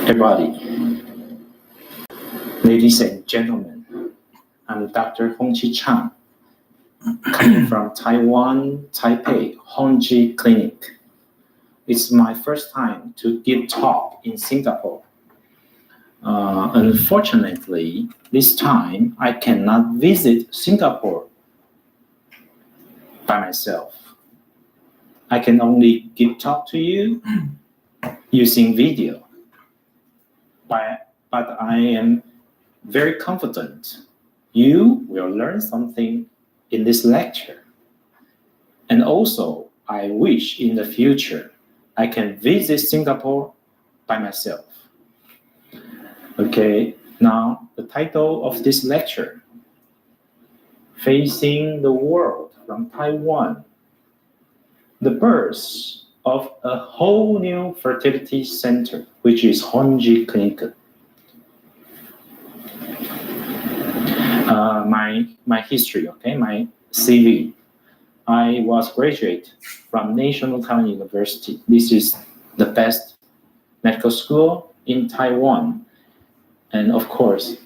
Everybody, ladies and gentlemen, I'm Dr. Honji Chang, coming from Taiwan, Taipei, Honji Clinic. It's my first time to give talk in Singapore. Unfortunately, this time I cannot visit Singapore by myself. I can only give talk to you using video. But I am very confident you will learn something in this lecture. And also, I wish in the future I can visit Singapore by myself. Okay, now the title of this lecture, Facing the World from Taiwan, the birth of a whole new fertility center, which is Honji Clinic. My history, okay, my CV. I was graduate from National Taiwan University. This is the best medical school in Taiwan. And of course,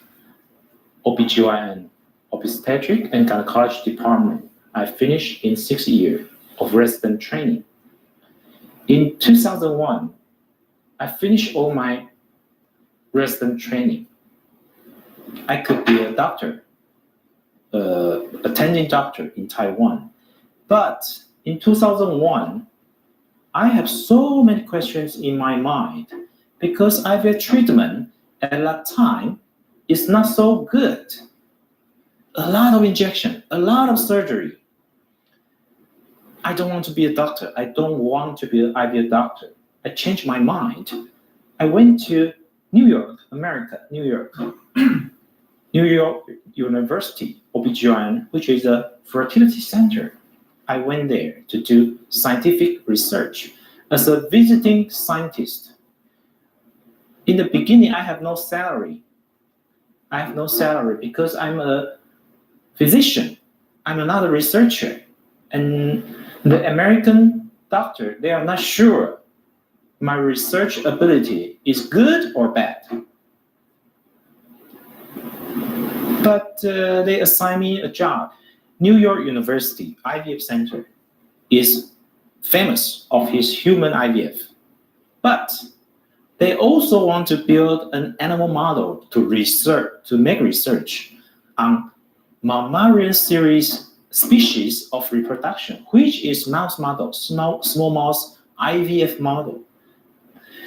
OBGYN, obstetric and gynecology department. I finished in 6 years of resident training. In 2001, I finished all my resident training. I could be a doctor, attending doctor in Taiwan. But in 2001, I have so many questions in my mind because IVF treatment at that time is not so good. A lot of injection, a lot of surgery. I don't want to be a doctor. I don't want to be an IVF doctor. I changed my mind. I went to New York, America, New York. New York University, OBGYN, which is a fertility center. I went there to do scientific research as a visiting scientist. In the beginning, I have no salary. I have no salary because I'm a physician. I'm not a researcher. And the American doctor, they are not sure my research ability is good or bad. But they assigned me a job. New York University IVF Center is famous of its human IVF. But they also want to build an animal model to make research on mammalian series species of reproduction, which is mouse model, small mouse IVF model.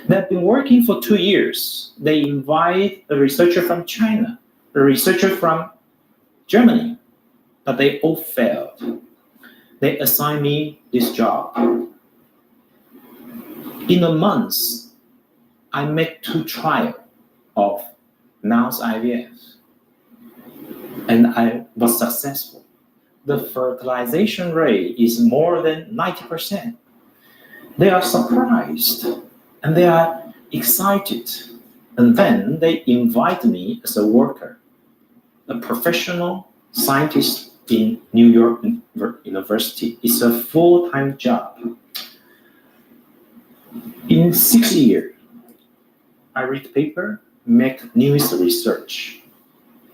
They've been working for 2 years. They invite a researcher from China, a researcher from Germany, but they all failed. They assigned me this job. In a month, I made 2 trials of mouse IVF, and I was successful. The fertilization rate is more than 90%. They are surprised and they are excited. And then they invite me as a worker, a professional scientist in New York University. It's a full-time job. In 6 years, I read paper, make news research.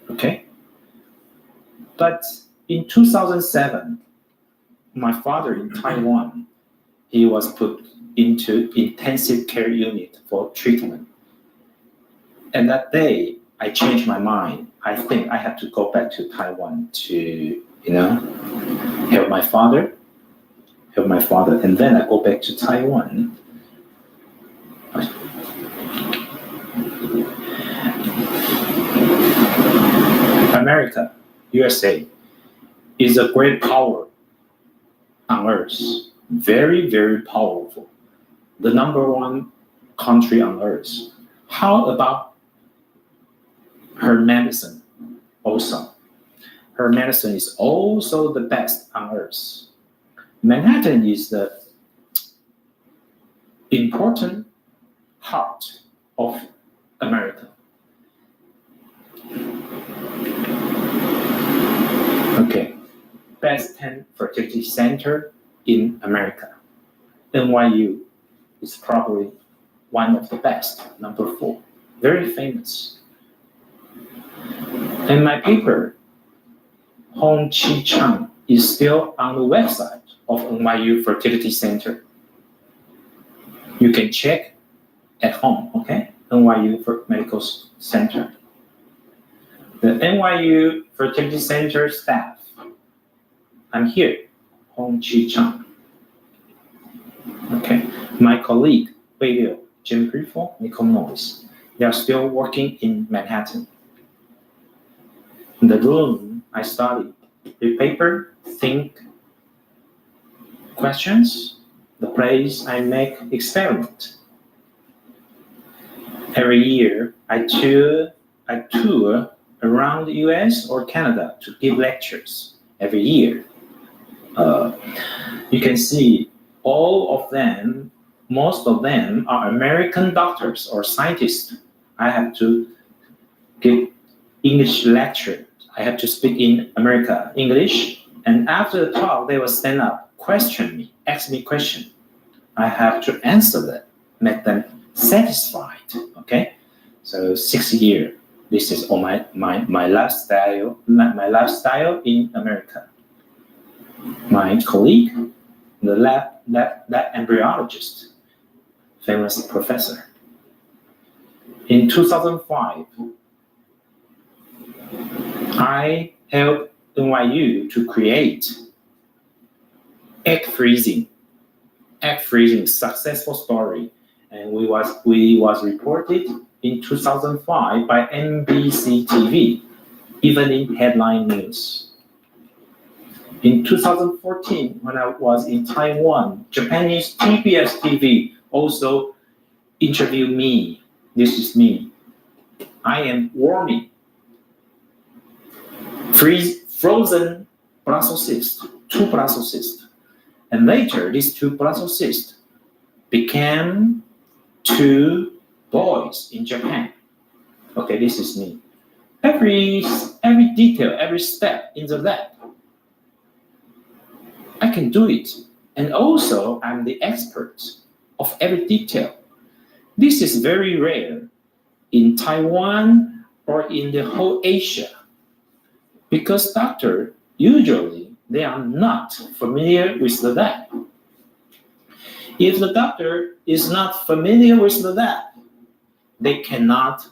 Okay? But in 2007, my father in Taiwan, he was put into intensive care unit for treatment. And that day, I changed my mind. I think I have to go back to Taiwan to, help my father. And then I go back to Taiwan. America, USA, is a great power on earth. Very, very powerful. The #1 country on earth. How about her medicine also? Her medicine is also the best on earth. Manhattan is the important heart of America. Okay, best 10 fertility center in America. NYU is probably one of the best, #4. very famous. And my paper, Honji Chang, is still on the website of NYU Fertility Center. You can check at home, okay? NYU Medical Center. The NYU Fertility Center staff. I'm here, Honji Chang. Okay, my colleague, Wei Liu, Jim Grifo, Nicole Noyes, they are still working in Manhattan. In the room, I study the paper, think, questions, the place I make experiment. Every year, I tour around the US or Canada to give lectures every year. You can see all of them, most of them are American doctors or scientists. I have to give English lecture. I have to speak in America English, and after the talk, they will stand up, question me, ask me question. I have to answer them, make them satisfied. Okay, so 6 years. This is all my lifestyle in America. My colleague, the lab embryologist, famous professor. In 2005, I helped NYU to create egg freezing successful story, and we was reported in 2005 by NBC TV, evening headline news. In 2014, when I was in Taiwan, Japanese TBS TV also interviewed me. This is me. I am warming frozen Brussels cysts, 2 Brussels cysts. And later, these 2 Brussels cysts became 2 boys in Japan. Okay, this is me. Every detail, every step in the lab, I can do it. And also, I'm the expert of every detail. This is very rare in Taiwan or in the whole Asia, because doctors usually they are not familiar with the lab. If the doctor is not familiar with the lab, they cannot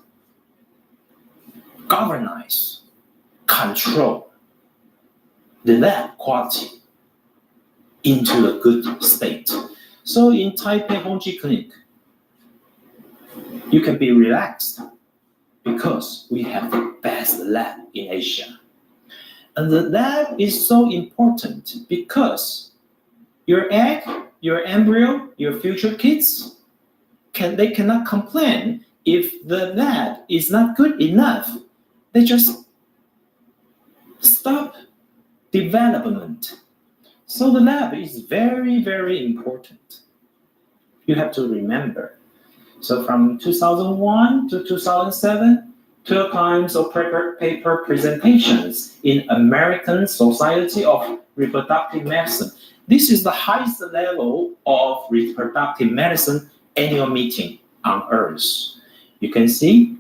control the lab quality into a good state. So in Taipei Honji Clinic, you can be relaxed because we have the best lab in Asia. And the lab is so important because your egg, your embryo, your future kids, they cannot complain if the lab is not good enough. They just stop development. So the lab is very, very important. You have to remember. So from 2001 to 2007, 2 times of paper presentations in American Society of Reproductive Medicine. This is the highest level of reproductive medicine annual meeting on Earth. You can see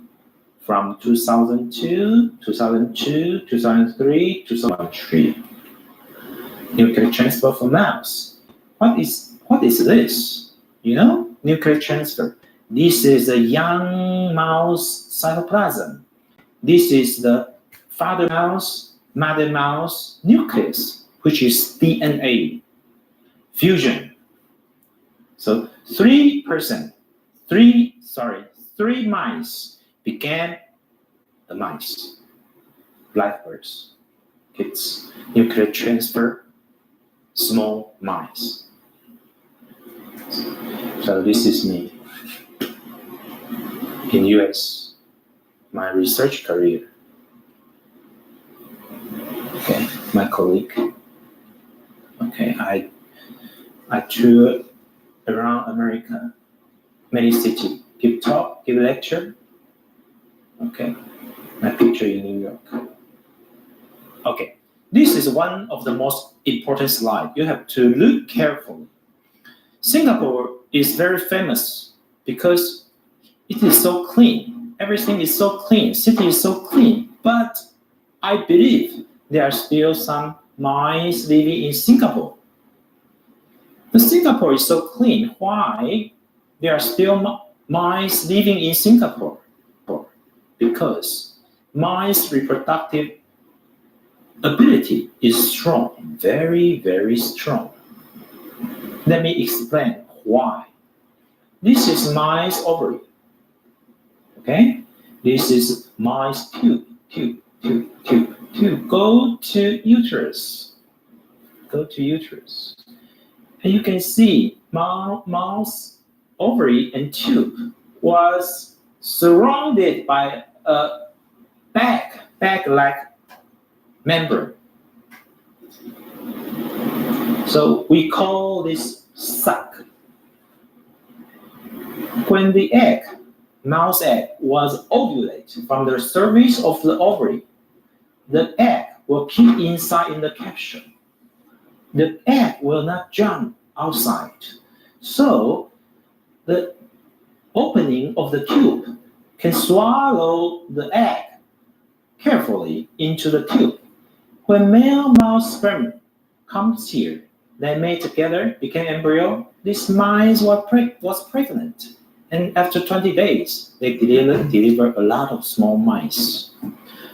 from 2002, 2003, 2003. Nuclear transfer for mouse. What is this? You know, nuclear transfer. This is a young mouse cytoplasm. This is the father mouse, mother mouse nucleus, which is DNA fusion. So 3 mice became the mice, live births, kids, nuclear transfer, small mice. So this is me in US, my research career. Okay, my colleague. Okay, I toured around America, many cities, give talk, give lecture. Okay, my picture in New York. Okay, this is one of the most important slides. You have to look carefully. Singapore is very famous because it is so clean. everything is so clean, city is so clean. But I believe there are still some mice living in Singapore. But Singapore is so clean. Why there are still mice living in Singapore? Because mice reproductive ability is strong, very, very strong. Let me explain why. This is mice ovary. Okay? This is mice tube. Go to uterus. And you can see mouse ovary and tube was surrounded by a bag-like membrane. So we call this sac. When the mouse egg was ovulated from the surface of the ovary, the egg will keep inside in the capsule. The egg will not jump outside. So the opening of the tube can swallow the egg carefully into the tube. When male mouse sperm comes here, they mate together, became embryo. This mice was pregnant. And after 20 days, they deliver a lot of small mice.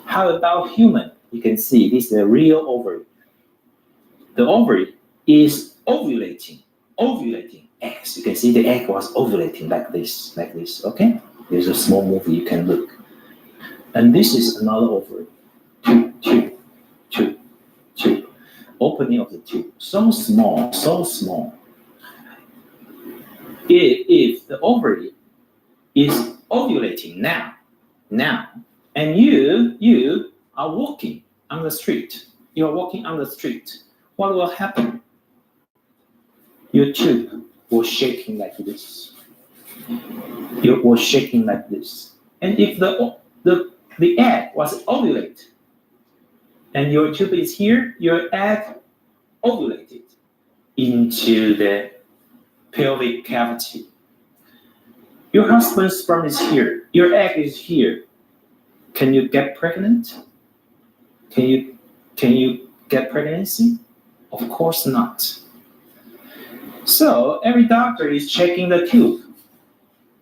How about human? You can see this is a real ovary. The ovary is ovulating eggs. You can see the egg was ovulating like this, okay? There's a small movie you can look. And this is another ovary. Tube. Opening of the tube. So small. If the ovary is ovulating now, and you are walking on the street, what will happen? Your tube was shaking like this. It was shaking like this. And if the egg was ovulated, and your tube is here, your egg ovulated into the pelvic cavity. Your husband's sperm is here. Your egg is here. Can you get pregnant? Can you get pregnancy? Of course not. So every doctor is checking the tube.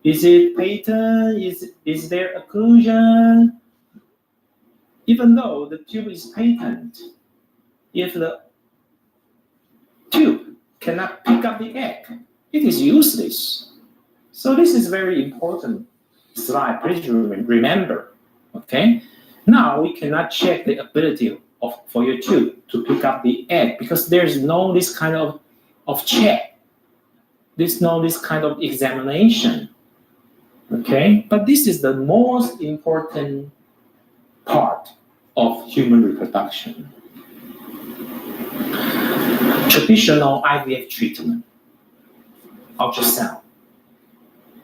Is it patent? Is there occlusion? Even though the tube is patent, if the tube cannot pick up the egg, it is useless. So this is very important slide. Please remember. Okay. Now we cannot check the ability for your tube to pick up the egg because there's no this kind of check. There's no this kind of examination. Okay. But this is the most important part of human reproduction. Traditional IVF treatment, ultrasound,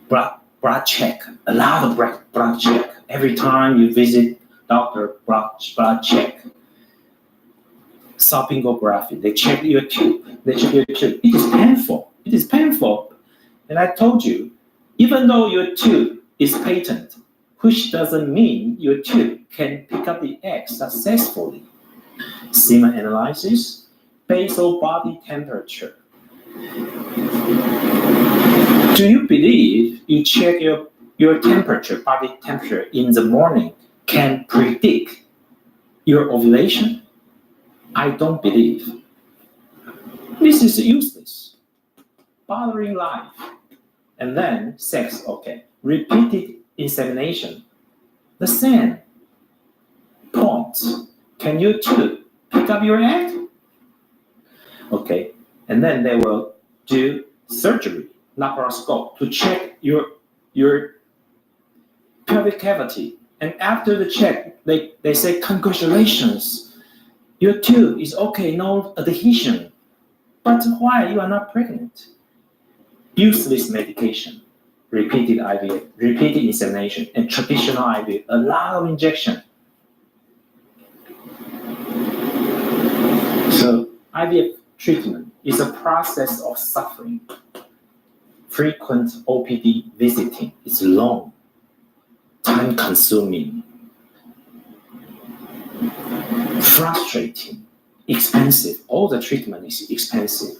blood check, a lot of blood check. Every time you visit doctor, blood check. Salpingography, they check your tube. It is painful. And I told you, even though your tube is patent, which doesn't mean your tube can pick up the egg successfully. Semen analysis, basal body temperature. Do you believe you check your temperature, body temperature in the morning can predict your ovulation? I don't believe. This is useless. Bothering life. And then sex, okay. Repeated insemination. The same point. Can you too pick up your egg? Okay. And then they will do surgery, laparoscope, to check your pelvic cavity. And after the check, they say, congratulations, your tube is okay, no adhesion. But why you are not pregnant? Useless medication, repeated IVF, repeated insemination, and traditional IVF, a lot of injection. So IVF treatment is a process of suffering. Frequent OPD visiting is long, time-consuming, frustrating, expensive. All the treatment is expensive.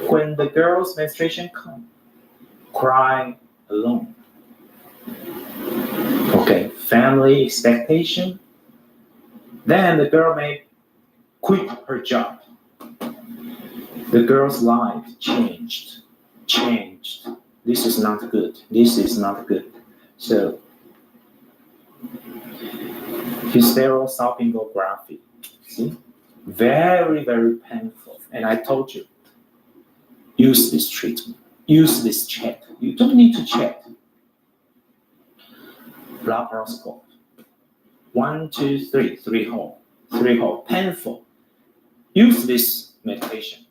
When the girl's menstruation comes, cry alone. Okay, family expectation. Then the girl may quit her job. The girl's life changed. This is not good. So, hysterosalpingography. See? Very, very painful. And I told you, use this treatment. Use this check. You don't need to check. Laparoscope. 1, 2, 3, 3 hole. Painful. Use this medication.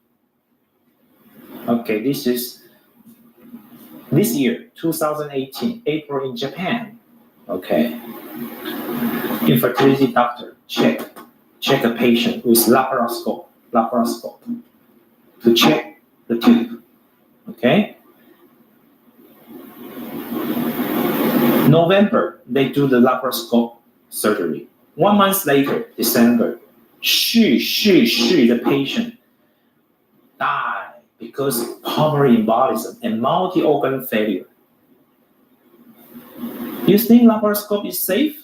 Okay, this is this year, 2018, April in Japan. Okay. Infertility doctor, check a patient with laparoscope to check the tube. Okay. November, they do the laparoscope surgery. 1 month later, December, the patient died because of pulmonary embolism and multi-organ failure. You think laparoscope is safe?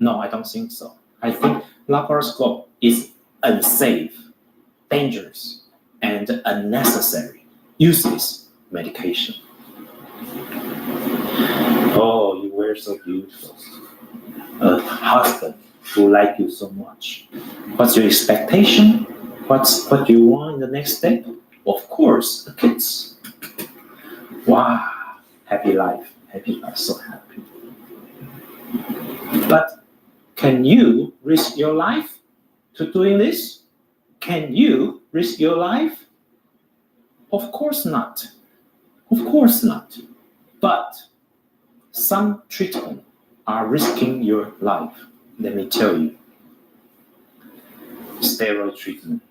No, I don't think so. I think laparoscope is unsafe, dangerous, and unnecessary. Useless medication. Oh, you were so beautiful. A husband who like you so much. What's your expectation? What you want in the next step? Of course, the kids. Wow, happy life, so happy. But can you risk your life to doing this? Can you risk your life? Of course not. But some treatment are risking your life. Let me tell you. Steroid treatment.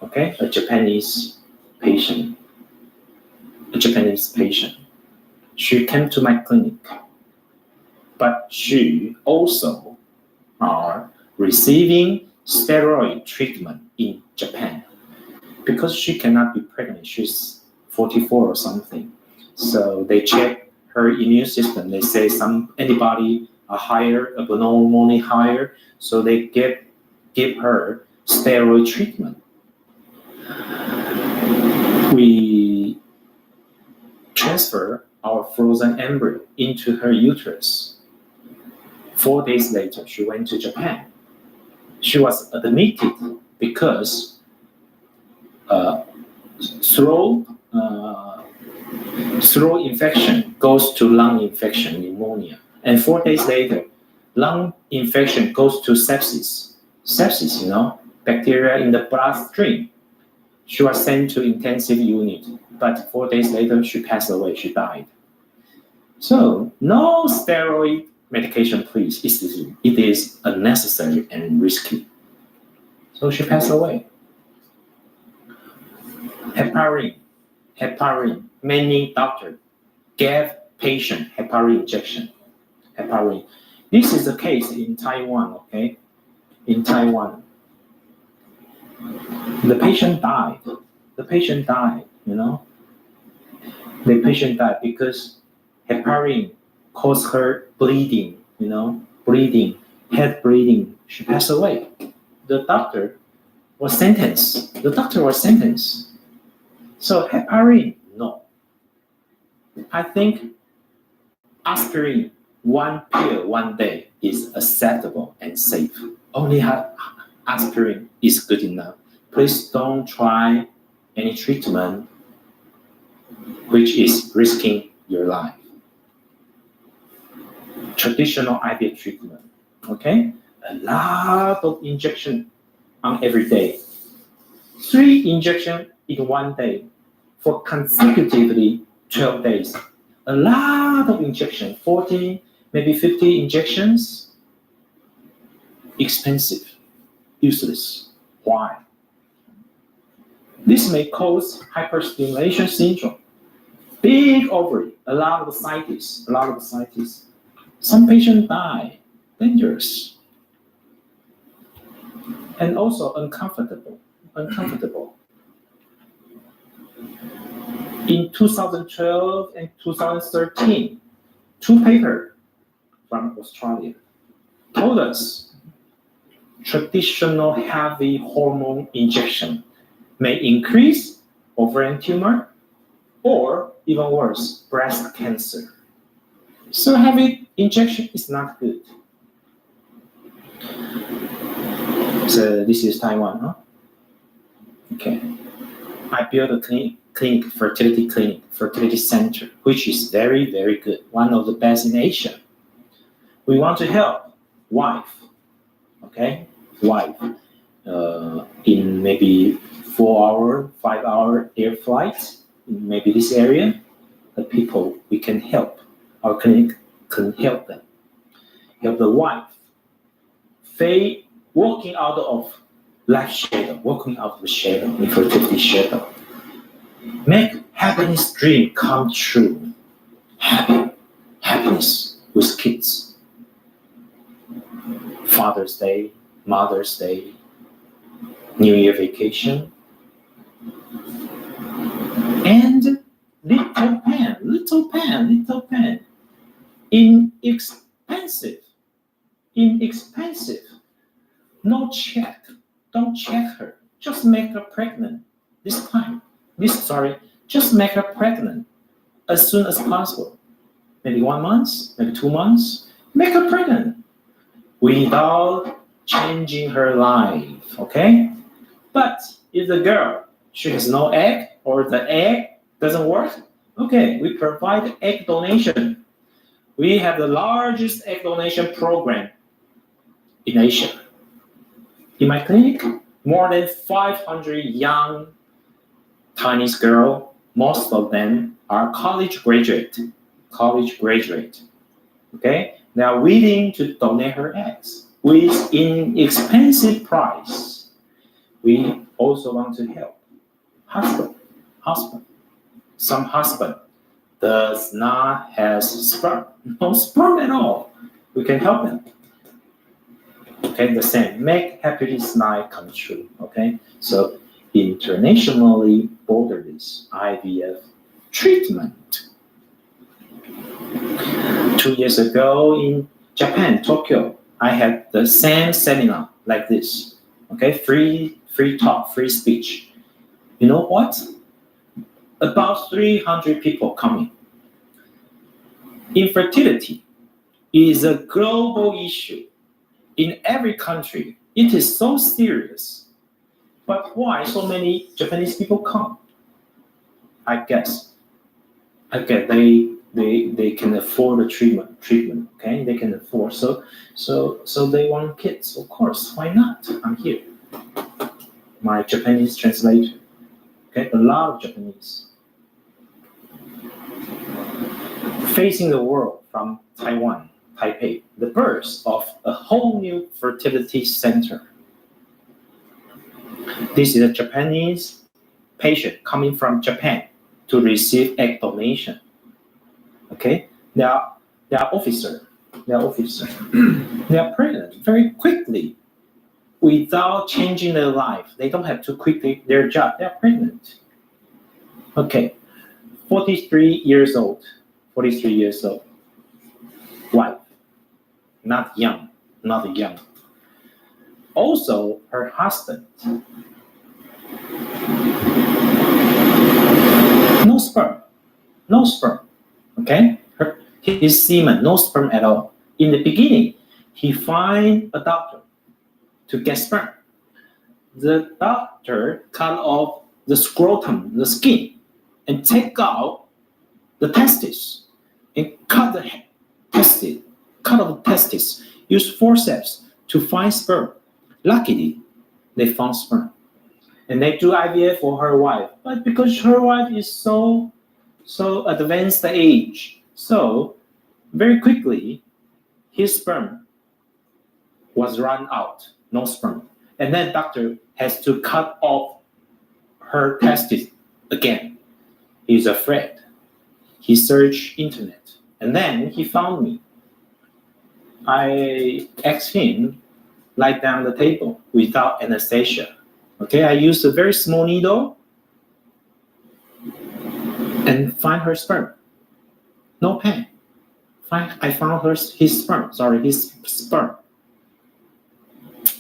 Okay, a Japanese patient. She came to my clinic, but she also are receiving steroid treatment in Japan because she cannot be pregnant. She's 44 or something. So they check her immune system. They say some antibody are higher, abnormally higher. So they give her steroid treatment. We transfer our frozen embryo into her uterus. 4 days later, she went to Japan. She was admitted because throat infection goes to lung infection, pneumonia. And 4 days later, lung infection goes to sepsis. Sepsis, bacteria in the bloodstream. She was sent to intensive unit, but 4 days later, she passed away, she died. So, no steroid medication, please. It is unnecessary and risky. So she passed away. Heparin. Many doctors gave patient heparin injection. Heparin. This is the case in Taiwan, okay? In Taiwan. The patient died, The patient died because heparin caused her bleeding, head bleeding. She passed away. The doctor was sentenced. So heparin, no. I think aspirin, 1 pill 1 day is acceptable and safe. Only aspirin is good enough. Please don't try any treatment which is risking your life. Traditional IVF treatment, okay? A lot of injection on every day. 3 injections in 1 day for consecutively 12 days. A lot of injection, 40, maybe 50 injections. Expensive, useless. Why? This may cause hyperstimulation syndrome. Big ovary, a lot of ascites. Some patients die, dangerous, and also uncomfortable. In 2012 and 2013, two papers from Australia told us traditional heavy hormone injection may increase ovarian tumor or, even worse, breast cancer. So heavy injection is not good. So this is Taiwan, huh? Okay. I built a clinic, fertility center, which is very, very good. One of the best in Asia. We want to help wife, in maybe 4-hour, 5-hour air flight, in maybe this area, the people we can help. Our clinic can help them. Help the wife. Walking out of life shadow, infertility shadow. Make happiness dream come true. Happiness with kids. Father's Day, Mother's Day, New Year vacation. And little pen. Inexpensive. No check. Don't check her. Just make her pregnant. Just make her pregnant as soon as possible. Maybe 1 month, maybe 2 months. Make her pregnant without changing her life, okay? But if the girl, she has no egg or the egg doesn't work, okay, we provide egg donation. We have the largest egg donation program in Asia. In my clinic, more than 500 young Chinese girls, most of them are college graduate. Okay, they are willing to donate her eggs with inexpensive price. We also want to help husband. Some husband does not have sperm, no sperm at all. We can help them. Okay, the same. Make happiness night come true. Okay, so internationally borderless IVF treatment. 2 years ago in Japan, Tokyo, I had the same seminar like this. Okay, free talk, free speech. You know what? About 300 people coming. Infertility is a global issue. In every country, it is so serious. But why so many Japanese people come? I guess they can afford the treatment. Okay, they can afford. So they want kids. Of course, why not? I'm here. My Japanese translator. Okay, a lot of Japanese. Facing the world from Taiwan, Taipei, the birth of a whole new fertility center. This is a Japanese patient coming from Japan to receive egg donation. Okay, they are officer. They are pregnant very quickly without changing their life. They don't have to quit their job. They are pregnant. Okay, 43 years old. Wife, not young. Also, her husband, no sperm. Okay, his semen, no sperm at all. In the beginning, he find a doctor to get sperm. The doctor cut off the scrotum, the skin, and take out the testes, and cut off the testes. Use forceps to find sperm. Luckily, they found sperm, and they do IVF for her wife. But because her wife is so advanced age, so very quickly, his sperm was run out, no sperm, and then doctor has to cut off her testes again. He's afraid. He searched internet, and then he found me. I asked him, lie down the table without anesthesia. Okay, I used a very small needle and find her sperm. No pain. I found his sperm.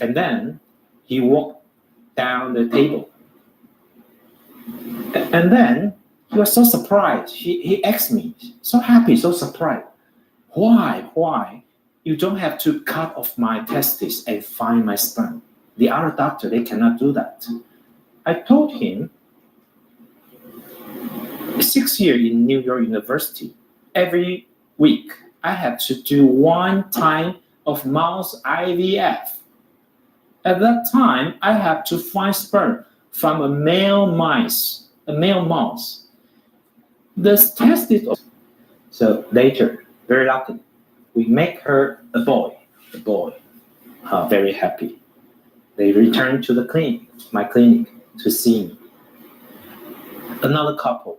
And then he walked down the table. And then he was so surprised. He asked me, so happy, so surprised. Why? You don't have to cut off my testes and find my sperm. The other doctor, they cannot do that. I told him, 6 years in New York University, every week, I have to do 1 time of mouse IVF. At that time, I have to find sperm from a male mouse. The testes. So later, very lucky, we make her a boy. Very happy. They returned to the clinic, my clinic, to see me. Another couple,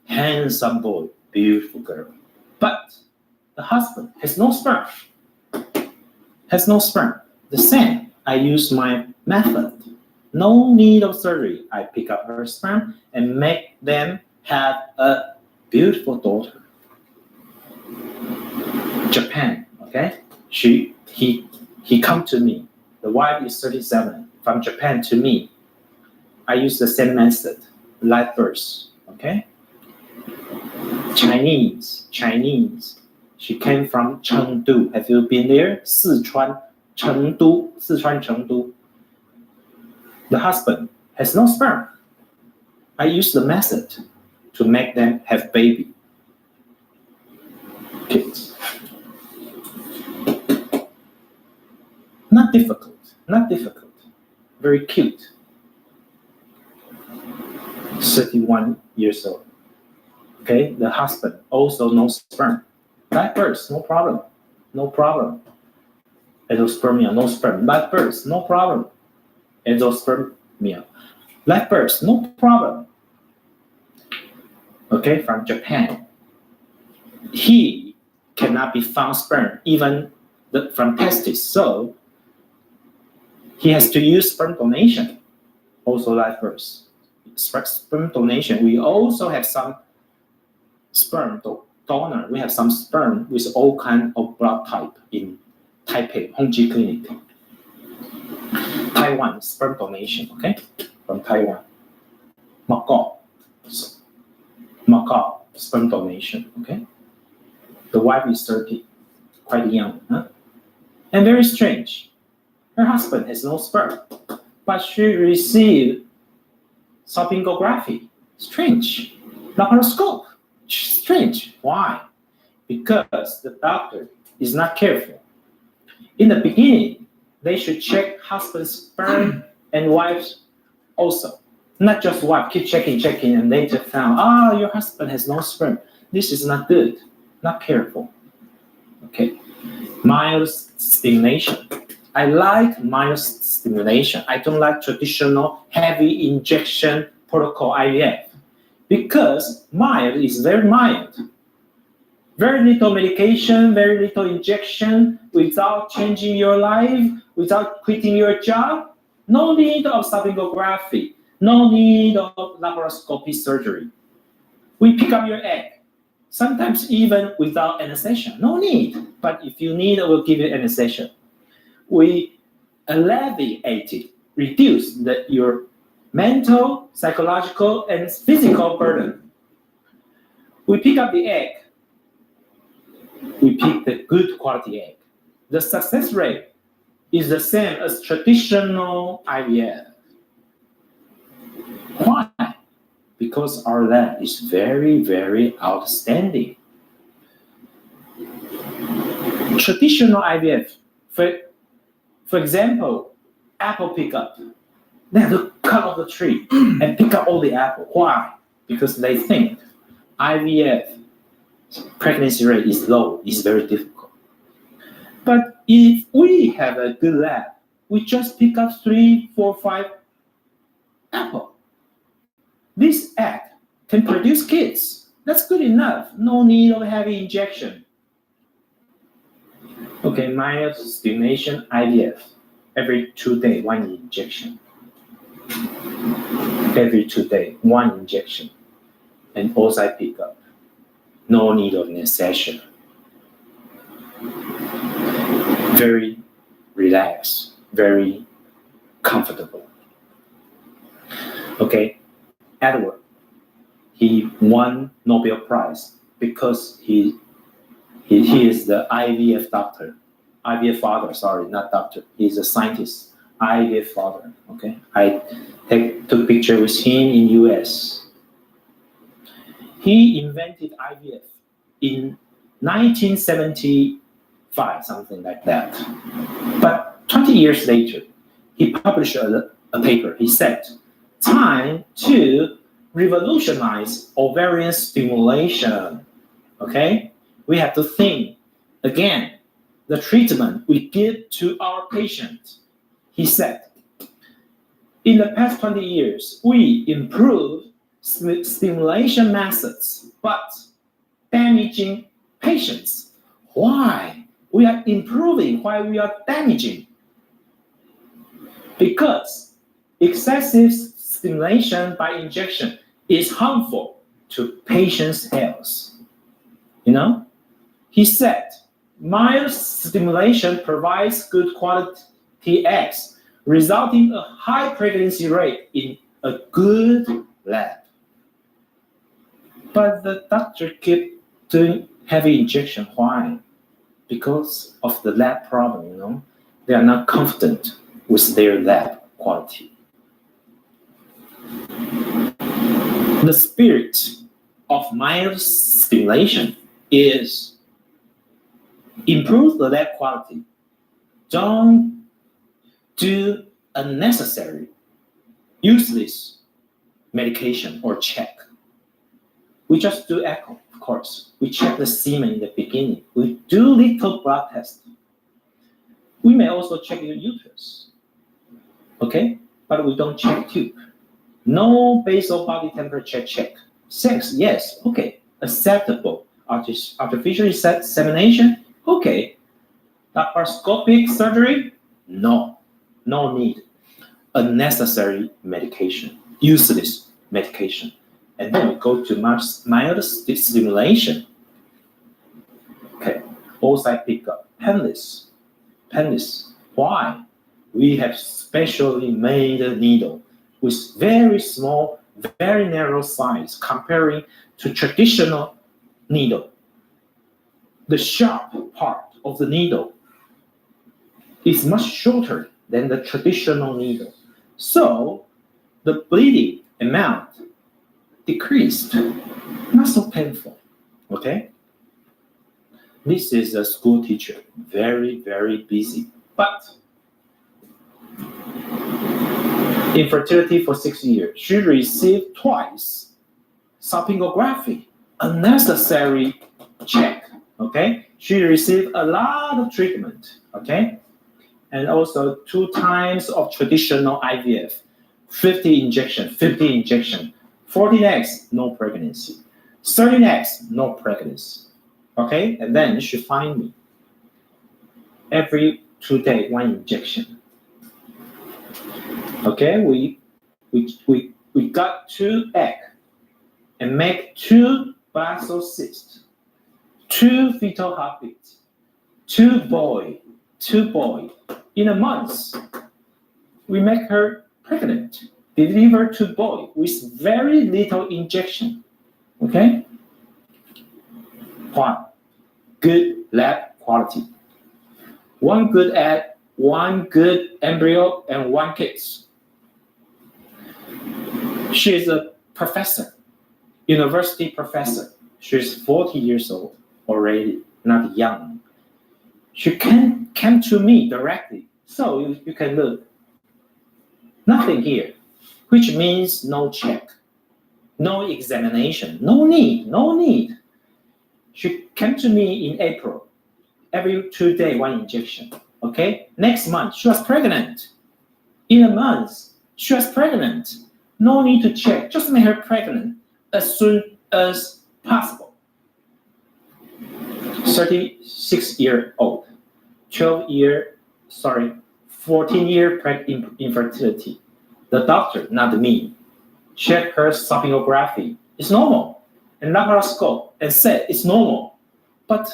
handsome boy, beautiful girl. But the husband has no sperm. The same, I use my method. No need of surgery. I pick up her sperm and make them have a beautiful daughter. Japan, okay? He come to me. The wife is 37. From Japan to me, I use the same method, live birth, okay? Chinese. She came from Chengdu. Have you been there? Sichuan, Chengdu. The husband has no sperm. I use the method to make them have baby. Kids. Not difficult. Very cute. 31 years old. Okay, the husband also no sperm. Live birth, no problem. Endospermia, no sperm. Live birth, no problem. Endospermia. Live birth, no problem. Okay, from Japan. He cannot be found sperm even from testes, so he has to use sperm donation. Also live birth. Sperm donation. We also have some sperm donor. We have some sperm with all kind of blood type in Taipei, Honji Clinic. Taiwan, sperm donation, okay? From Taiwan. Macau, sperm donation, okay? The wife is 30, quite young, huh? And very strange. Her husband has no sperm, but she received salpingography. Strange. Laparoscope. Strange. Why? Because the doctor is not careful. In the beginning, they should check husband's sperm and wife's also. Not just wife, keep checking, and later found, your husband has no sperm. This is not good. Not careful. Okay. Mild stimulation. I like mild stimulation. I don't like traditional heavy injection protocol IVF because mild is very mild. Very little medication, very little injection, without changing your life, without quitting your job. No need of salpingography. No need of laparoscopy surgery. We pick up your egg. Sometimes even without anesthesia. No need. But if you need, we'll give you anesthesia. We alleviate it, reduce your mental, psychological, and physical burden. We pick up the egg. We pick the good quality egg. The success rate is the same as traditional IVF. Why? Because our lab is very, very outstanding. Traditional IVF, for example, apple pickup. They have to cut off the tree and pick up all the apple. Why? Because they think IVF pregnancy rate is low, it's very difficult. But if we have a good lab, we just pick up 3, 4, 5 apple. This egg can produce kids. That's good enough. No need of heavy injection. Okay, mild stimulation IVF. Every 2 days, 1 injection. Every 2 days, 1 injection. And oocyte pickup. No need of anesthesia. Very relaxed, very comfortable. Okay, Edward, he won Nobel Prize because he is the IVF doctor. IVF father, sorry, not doctor. He's a scientist. IVF father. Okay, I took picture with him in US. He invented IVF in 1975, something like that. But 20 years later, he published a paper. He said, time to revolutionize ovarian stimulation. Okay? We have to think again, the treatment we give to our patient. He said, in the past 20 years, we improved stimulation methods, but damaging patients. Why? We are improving while we are damaging. Because excessive stimulation by injection is harmful to patients' health. He said, mild stimulation provides good quality eggs, resulting in a high pregnancy rate in a good lab. But the doctor kept doing heavy injection. Why? Because of the lab problem, They are not confident with their lab quality. The spirit of mild stimulation is improve the lab quality. Don't do unnecessary, useless medication or check. We just do echo, of course. We check the semen in the beginning. We do little blood test. We may also check your uterus, okay? But we don't check tube. No basal body temperature check. Sex, yes, okay, acceptable. Artificial insemination, okay. Laparoscopic surgery, no need. Unnecessary medication, useless medication. And then we go to mild stimulation. Okay, oocyte pickup, painless. Why? We have specially made a needle with very small, very narrow size comparing to traditional needle. The sharp part of the needle is much shorter than the traditional needle. So the bleeding amount decreased, not so painful, okay? This is a school teacher, very, very busy, but infertility for 6 years. She received twice salpingography, unnecessary check, okay? She received a lot of treatment, okay? And also 2 times of traditional IVF, 50 injection, 40 eggs, no pregnancy, 30 eggs, no pregnancy, okay? And then she find me. Every 2 days, 1 injection. Okay, we got 2 eggs and make 2 blastocysts, 2 fetal heartbeats, 2 boy. In a month, we make her pregnant, deliver 2 boys with very little injection. Okay? Why? Good lab quality. 1 good egg, 1 good embryo, and 1 kid. She is a professor, university professor. She's 40 years old already, not young. She came to me directly, so you can look. Nothing here, which means no check, no examination, no need. She came to me in April, every 2 days, 1 injection. Okay, next month she was pregnant. In a month, she was pregnant. No need to check, just make her pregnant as soon as Possible. 36-year-old, 14-year infertility. The doctor, not me, checked her sonography. It's normal. And laparoscope and said it's normal. But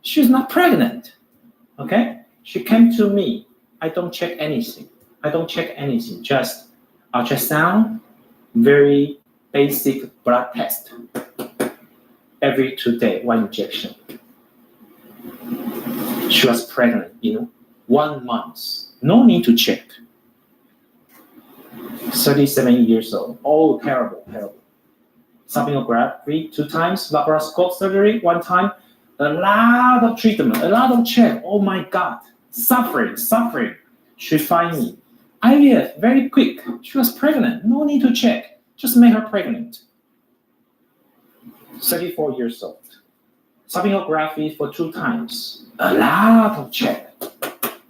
she's not pregnant. Okay? She came to me. I don't check anything. Just ultrasound, very basic blood test. Every 2 days, 1 injection. She was pregnant in 1 month. No need to check. 37 years old. Oh, terrible. Sonography 2 times, laparoscope surgery 1 time. A lot of treatment, a lot of check. Oh my God. Suffering. She find me. IVF, very quick. She was pregnant. No need to check. Just make her pregnant. 34 years old. Sonography for 2 times. A lot of check.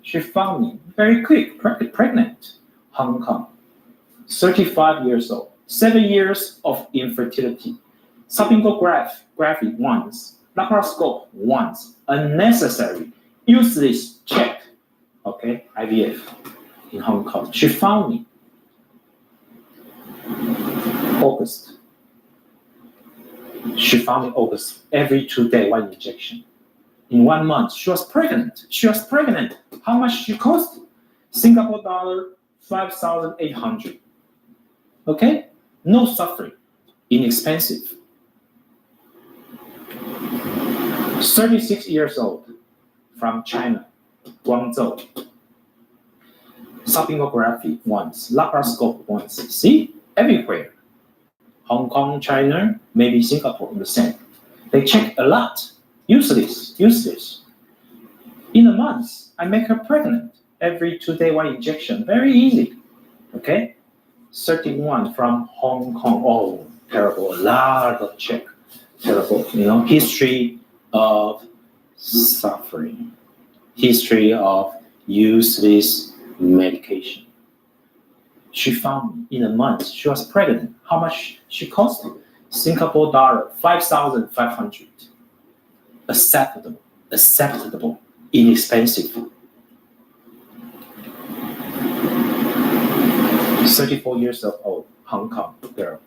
She found me. Very quick. Pregnant. Hong Kong. 35 years old. 7 years of infertility. Sonography once. Laparoscope once. Unnecessary. Useless check. Okay, IVF in Hong Kong. She found me. August. Every 2 days, 1 injection. In 1 month, she was pregnant. How much she cost? Singapore dollar 5,800. Okay? No suffering. Inexpensive. 36 years old. From China. Guangzhou. Sonography once. Laparoscope once. See? Everywhere. Hong Kong, China, maybe Singapore, the same. They check a lot. Useless. In a month, I make her pregnant. Every 2 days, 1 injection. Very easy. Okay? 31 from Hong Kong. Oh, terrible. A lot of check. Terrible. History of suffering. History of useless medication. She found me in a month. She was pregnant. How much she cost? Singapore dollar 5,500. Acceptable. Inexpensive. 34 years old, Hong Kong girl.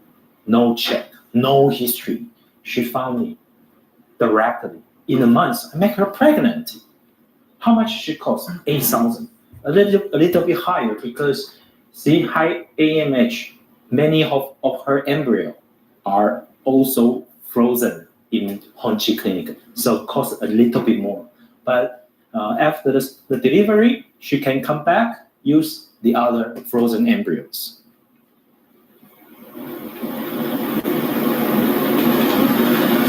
No check, no history. She found me directly. In a month, I make her pregnant. How much she cost? 8,000. A little bit higher because see high AMH. Many of her embryo are also frozen in Honji Clinic, so it costs a little bit more. But after the delivery, she can come back, use the other frozen embryos.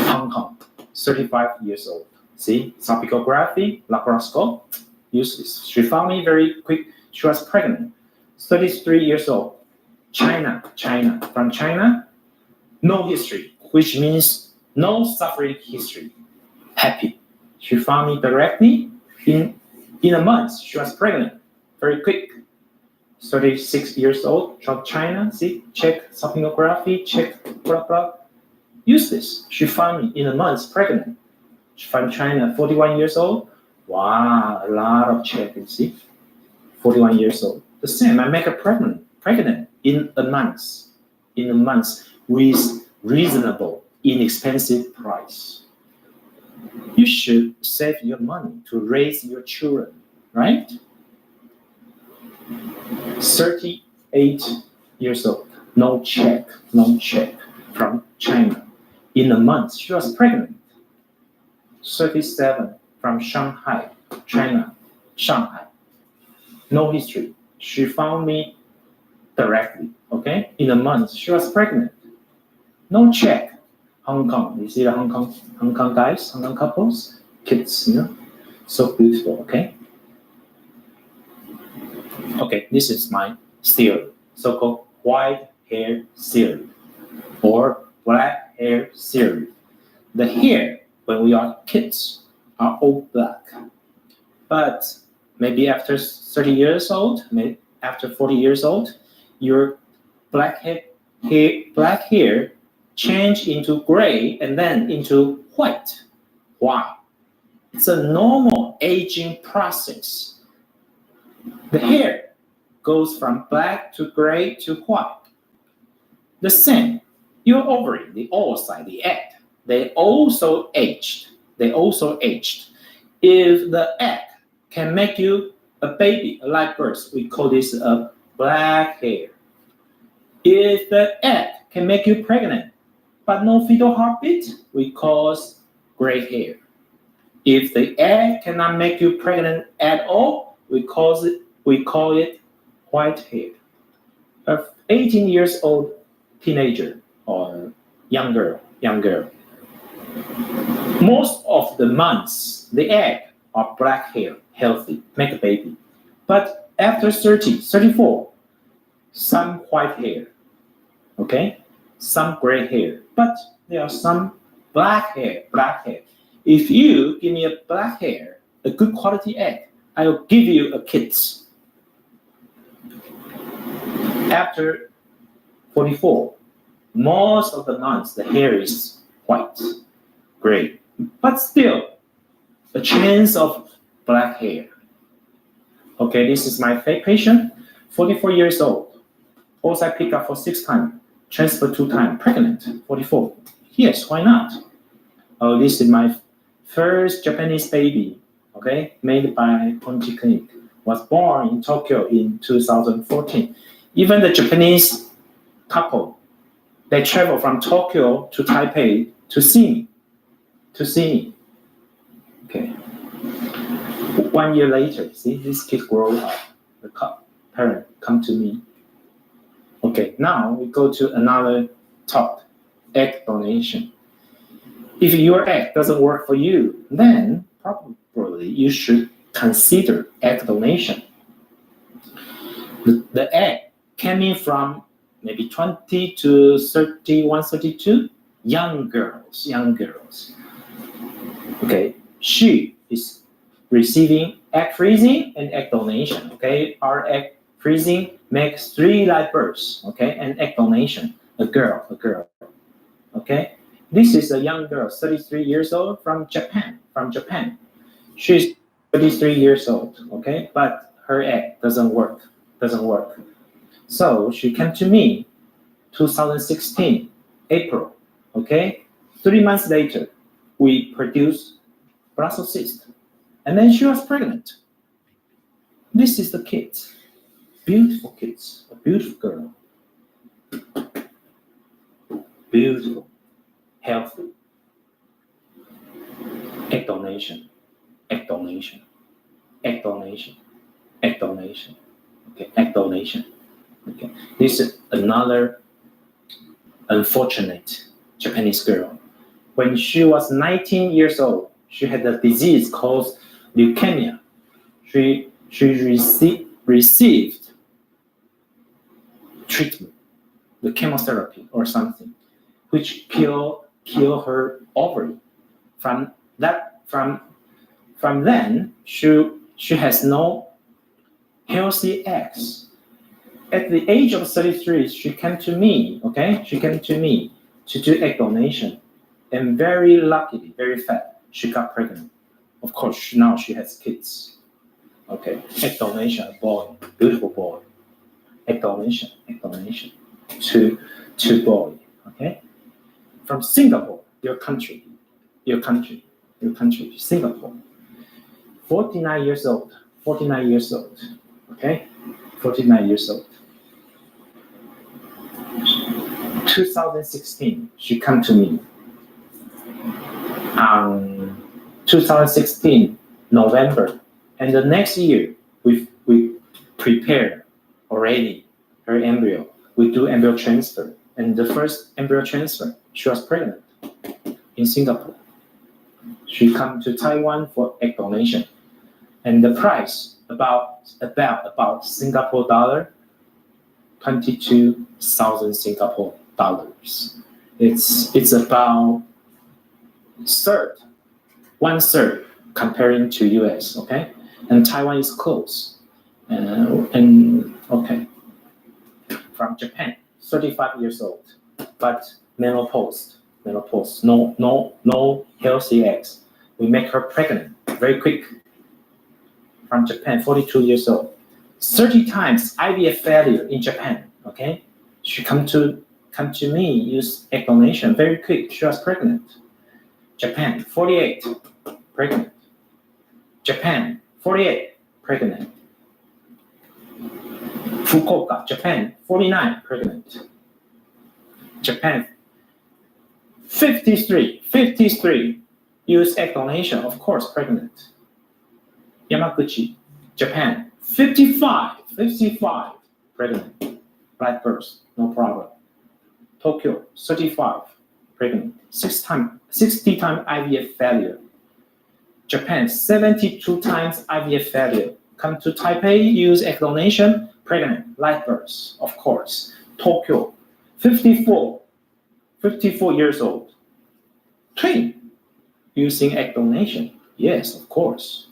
Hong Kong, 35 years old. See, sonography, laparoscope, useless. She found me very quick. She was pregnant. 33 years old. China. From China, no history, which means no suffering history. Happy. She found me directly. In a month, she was pregnant. Very quick. 36 years old, from China. See, check sonography, check blah blah. Useless. She found me in a month pregnant. From China, 41 years old. Wow, a lot of check. You see, 41 years old. The same. I make her pregnant in a month. With reasonable, inexpensive price. You should save your money to raise your children, right? 38 years old, no check, from China. In a month, she was pregnant. 37 from Shanghai, China, no history. She found me directly, okay? In a month, she was pregnant. No check. Hong Kong, you see the Hong Kong guys, Hong Kong couples, kids, so beautiful, okay? Okay, this is my theory, so-called white hair theory or black hair theory. The hair, when we are kids, are all black. But maybe after 30 years old, maybe after 40 years old, your black hair change into gray and then into white. Why? It's a normal aging process. The hair goes from black to gray to white. The same, your ovary, the oocyte, the egg, they also aged. If the egg can make you a baby, a live birth, we call this a black hair. If the egg can make you pregnant, but no fetal heartbeat, we call it gray hair. If the egg cannot make you pregnant at all, we call it white hair. An 18 years old teenager or young girl. Most of the months, the egg are black hair, healthy, make a baby. But after 30, 34, some white hair, okay? Some gray hair, but there are some black hair. If you give me a black hair, a good quality egg, I will give you a kids. After 44, most of the months the hair is white, gray, but still a chance of black hair. Okay, this is my patient, 44 years old. Oocyte pick up for 6 times, transfer 2 times, pregnant, 44. Yes, why not? Oh, this is my first Japanese baby, okay, made by Honji Clinic. Was born in Tokyo in 2014. Even the Japanese couple, they travel from Tokyo to Taipei to see me. Okay. 1 year later, see, this kid grow up. The parent come to me. Okay, now we go to another topic, egg donation. If your egg doesn't work for you, then probably you should consider egg donation. The egg coming from maybe 20 to 31, 32, young girls. Okay, she is receiving egg freezing and egg donation. Okay, our egg freezing makes 3 live births. Okay, and egg donation, a girl. Okay, this is a young girl, 33 years old from Japan. She's 33 years old. Okay, but her egg doesn't work. So she came to me 2016, April, okay? 3 months later, we produced Brussels cyst. And then she was pregnant. This is the kid. Beautiful kids, a beautiful girl. Beautiful, healthy. Egg donation. Okay, egg donation. Okay, this is another unfortunate Japanese girl. When she was 19 years old, she had a disease called leukemia. She received treatment, the chemotherapy or something, which kill her ovary. From then, she has no healthy eggs. At the age of 33, she came to me, to do egg donation. And very luckily, very fast, she got pregnant. Of course, now she has kids. Okay, egg donation, a boy, beautiful boy. Egg donation, to boy, okay? From Singapore, your country, Singapore. 49 years old, okay? 49 years old. 2016, she came to me. 2016, November. And the next year, we prepared already her embryo. We do embryo transfer. And the first embryo transfer, she was pregnant in Singapore. She came to Taiwan for egg donation. And the price, about Singapore dollar, 22,000 Singapore dollars. It's about one third comparing to US, okay? And Taiwan is close. And okay. From Japan, 35 years old, but menopause, no healthy eggs. We make her pregnant very quick. From Japan, 42 years old. 30 times IVF failure in Japan, okay? She come to me, use egg donation, very quick, she was pregnant. Japan, 48, pregnant. Japan, 48, pregnant. Fukuoka, Japan, 49, pregnant. Japan, 53, use egg donation, of course, pregnant. Yamaguchi, Japan, 55, pregnant. Live birth, no problem. Tokyo, 35, pregnant. 60 times IVF failure. Japan, 72 times IVF failure. Come to Taipei, use egg donation, pregnant. Live birth, of course. Tokyo, 54 years old. Twin, using egg donation. Yes, of course.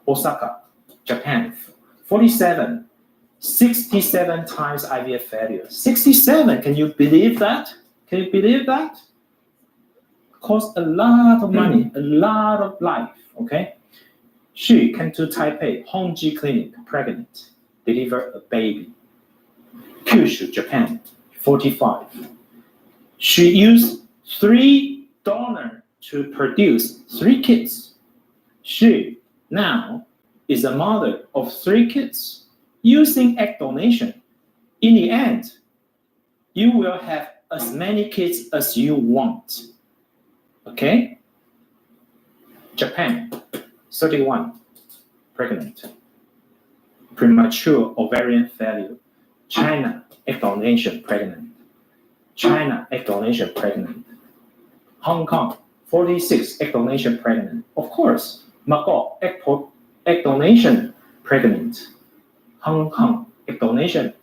Osaka, Japan, 67 times IVF failure. 67, can you believe that? Cost a lot of money, a lot of life, okay? She came to Taipei, Honji Clinic, pregnant, delivered a baby. Kyushu, Japan, 45. She used 3 donors to produce 3 kids. She now is a mother of 3 kids using egg donation. In the end, you will have as many kids as you want. Okay? Japan, 31, pregnant. Premature ovarian failure. China, egg donation, pregnant. Hong Kong, 46, egg donation, pregnant. Of course, Macau, egg donation, pregnant. Hong Kong, egg donation,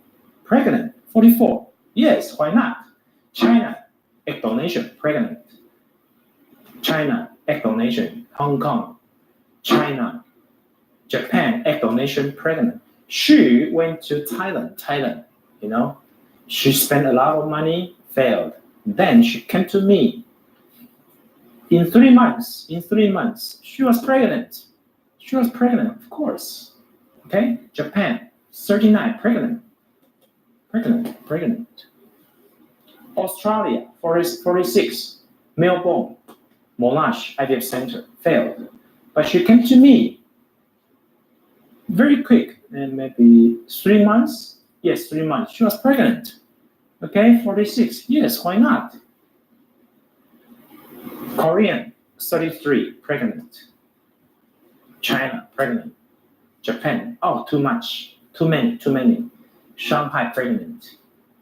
pregnant. 44, yes, why not? China, egg donation, pregnant. China, egg donation, Hong Kong, China, Japan, egg donation, pregnant. She went to Thailand, you know. She spent a lot of money, failed. Then she came to me. In 3 months, she was pregnant. Of course. Okay, Japan, 39, pregnant. Australia, 46, Melbourne, Monash IVF Center, failed. But she came to me very quick, and maybe 3 months. Yes, 3 months. She was pregnant. Okay, 46. Yes, why not? Korean, 33, pregnant. China, pregnant. Japan, oh, too much. Too many. Shanghai, pregnant.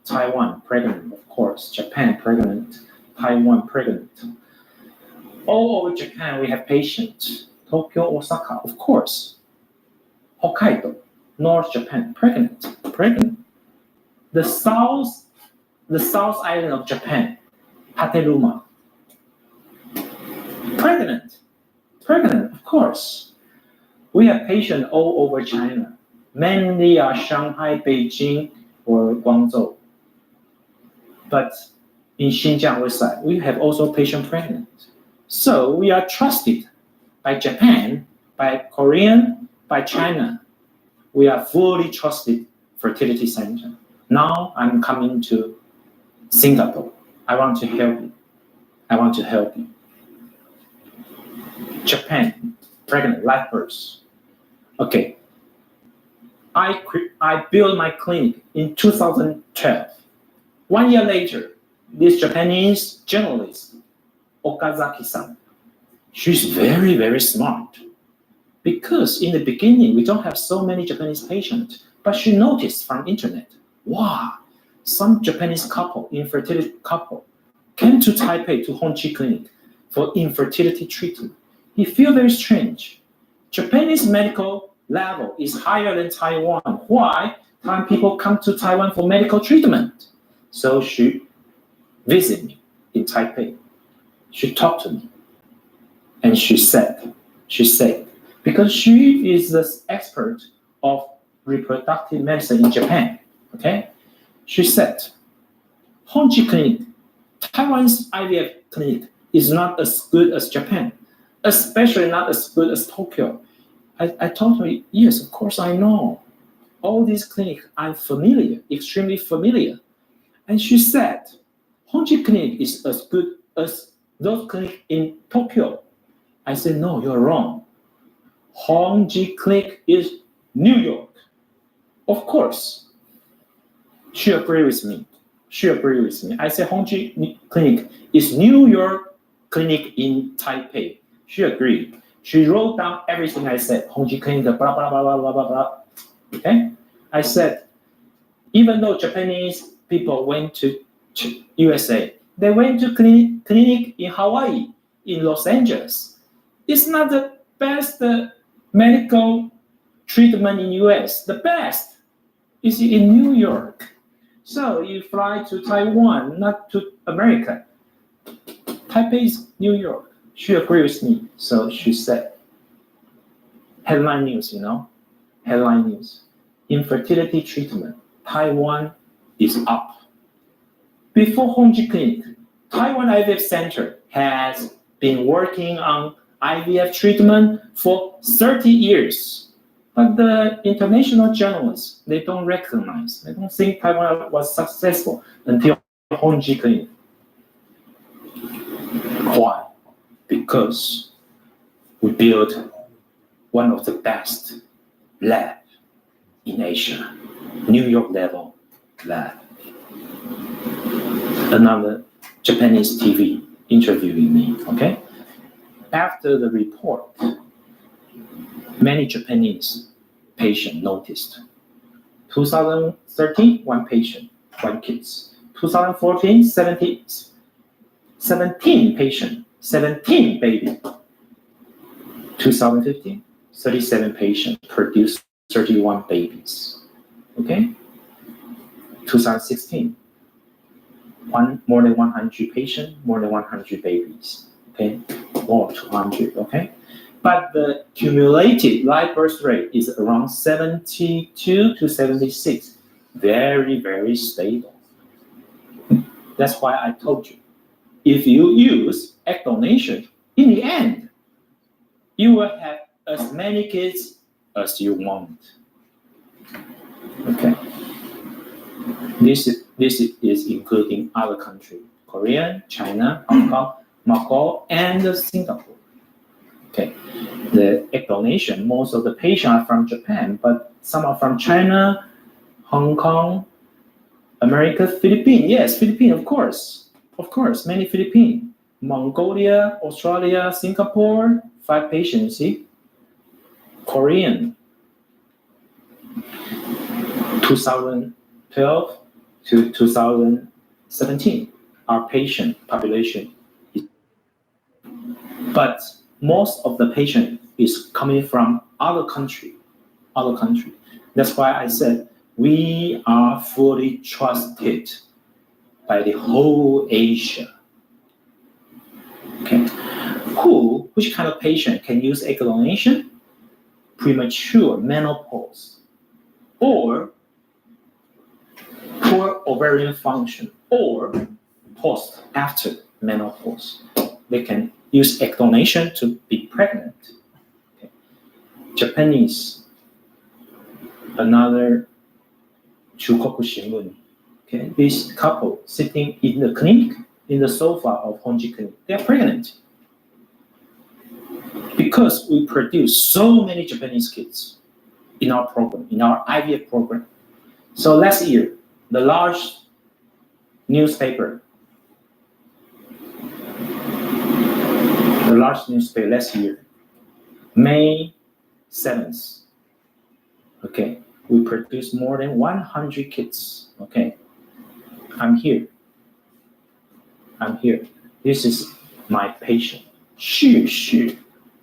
Taiwan, pregnant, of course. Japan, pregnant. Taiwan, pregnant. All over Japan, we have patients. Tokyo, Osaka, of course. Hokkaido, North Japan, pregnant. The south island of Japan, Hateruma, pregnant, of course. We have patients all over China. Mainly are Shanghai, Beijing, or Guangzhou. But in Xinjiang West side, we have also patient pregnant. So we are trusted by Japan, by Korean, by China. We are fully trusted fertility center. Now I'm coming to Singapore. I want to help you. Japan, pregnant, live birth. Okay. I built my clinic in 2012. 1 year later, this Japanese journalist, Okazaki-san, she's very, very smart. Because in the beginning, we don't have so many Japanese patients, but she noticed from internet, wow, some Japanese infertility couple, came to Taipei to Honji Clinic for infertility treatment. He feel very strange. Japanese medical level is higher than Taiwan. Why? Taiwan people come to Taiwan for medical treatment. So she visited me in Taipei. She talked to me. And she said, because she is the expert of reproductive medicine in Japan, okay? She said, Honji Clinic Taiwan's IVF clinic is not as good as Japan, especially not as good as Tokyo. I told her, yes, of course I know. All these clinics, I'm familiar, extremely familiar. And she said, Honji Clinic is as good as those clinics in Tokyo. I said, no, you're wrong. Honji Clinic is New York. Of course. She agreed with me. I said, Honji Clinic is New York Clinic in Taipei. She agreed. She wrote down everything I said. Honji Clinic, blah, blah, blah, blah, blah, blah, blah. Okay? I said, even though Japanese people went to USA, they went to clinic in Hawaii, in Los Angeles. It's not the best medical treatment in US. The best is in New York. So you fly to Taiwan, not to America. Taipei is New York. She agreed with me. So she said, headline news, headline news. Infertility treatment, Taiwan is up. Before Honji Clinic, Taiwan IVF Center has been working on IVF treatment for 30 years. But the international journalists, they don't recognize, they don't think Taiwan was successful until Honji Clinic. Why? Because we built one of the best labs in Asia, New York level lab. Another Japanese TV interviewing me, okay? After the report, many Japanese patients noticed. 2013, one patient, one kids. 2014, 17 patient, 17 baby. 2015, 37 patients produced 31 babies. Okay? 2016, more than 100 patients, more than 100 babies. Okay? Or 200, okay? But the cumulated live birth rate is around 72 to 76. Very, very stable. That's why I told you, if you use egg donation, in the end, you will have as many kids as you want. Okay. This is including other countries, Korea, China, Hong Kong, Macau, and Singapore. Okay. The egg donation, most of the patients are from Japan, but some are from China, Hong Kong, America, Philippines. Yes, Philippines, of course. Of course, many Philippines. Mongolia, Australia, Singapore, 5 patients, see? Korean, 2012 to 2017, our patient population. But most of the patient is coming from other country. That's why I said we are fully trusted by the whole Asia. Okay. Which kind of patient can use egg donation? Premature menopause, or poor ovarian function, or after menopause. They can use egg donation to be pregnant. Okay. Japanese, another Chukoku Shimbun. Okay, this couple sitting in the clinic, in the sofa of Honji Clinic, they are pregnant. Because we produce so many Japanese kids in our program, in our IVF program. So last year, the large newspaper last year, May 7th, okay, we produced more than 100 kids, okay. I'm here. This is my patient. She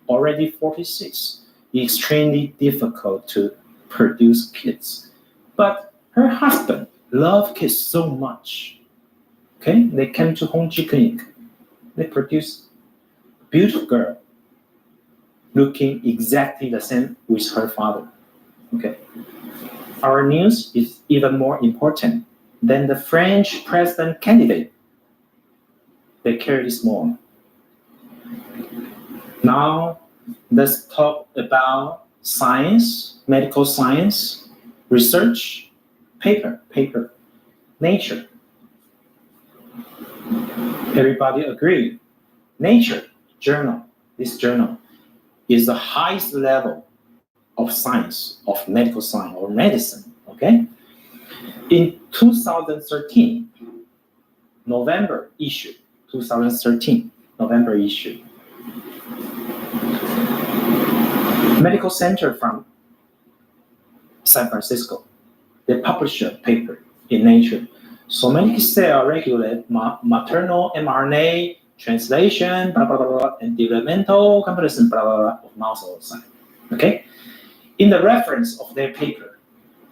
already 46. Extremely difficult to produce kids. But her husband loved kids so much. Okay, they came to Honji Clinic. They produced a beautiful girl, looking exactly the same with her father. Okay. Our news is even more important than the French president candidate. they carry this more. Now, let's talk about science, medical science, research, paper, Nature. Everybody agree? Nature journal, this journal, is the highest level of science, of medical science or medicine, okay? In 2013, November issue, Medical Center from San Francisco, they published a paper in Nature. Somatic cell regulate maternal mRNA translation, blah, blah, blah, blah, and developmental comparison, blah, blah, blah, of mouse oocyte. Okay? In the reference of their paper,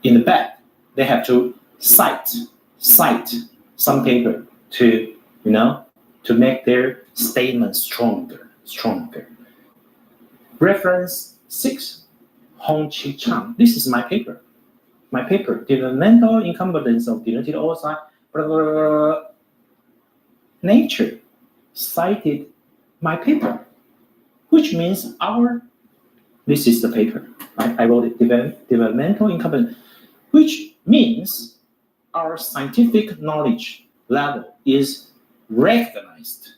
in the back, they have to cite some paper to, to make their statement stronger. Reference 6, Honji Chang. This is my paper. Developmental incompetence of denoted oocyte, blah, blah, blah, blah. Nature cited my paper, which means this is the paper. I wrote it, developmental incompetence, which means our scientific knowledge level is recognized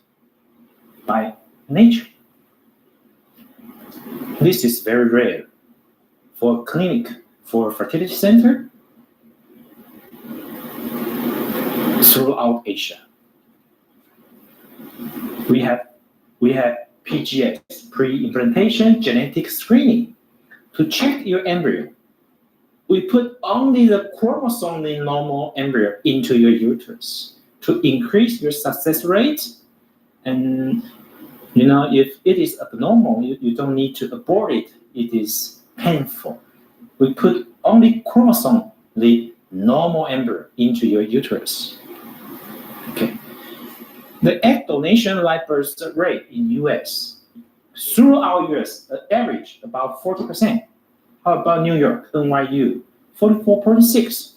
by nature. This is very rare for a clinic, for a fertility center throughout Asia. We have PGX, pre-implantation genetic screening, to check your embryo. We put only the chromosomally normal embryo into your uterus to increase your success rate. And if it is abnormal, you don't need to abort it. It is painful. We put only chromosomally normal embryo into your uterus. Okay. The egg donation live birth rate in US, throughout US, average about 40%. How about New York, NYU? 44.6,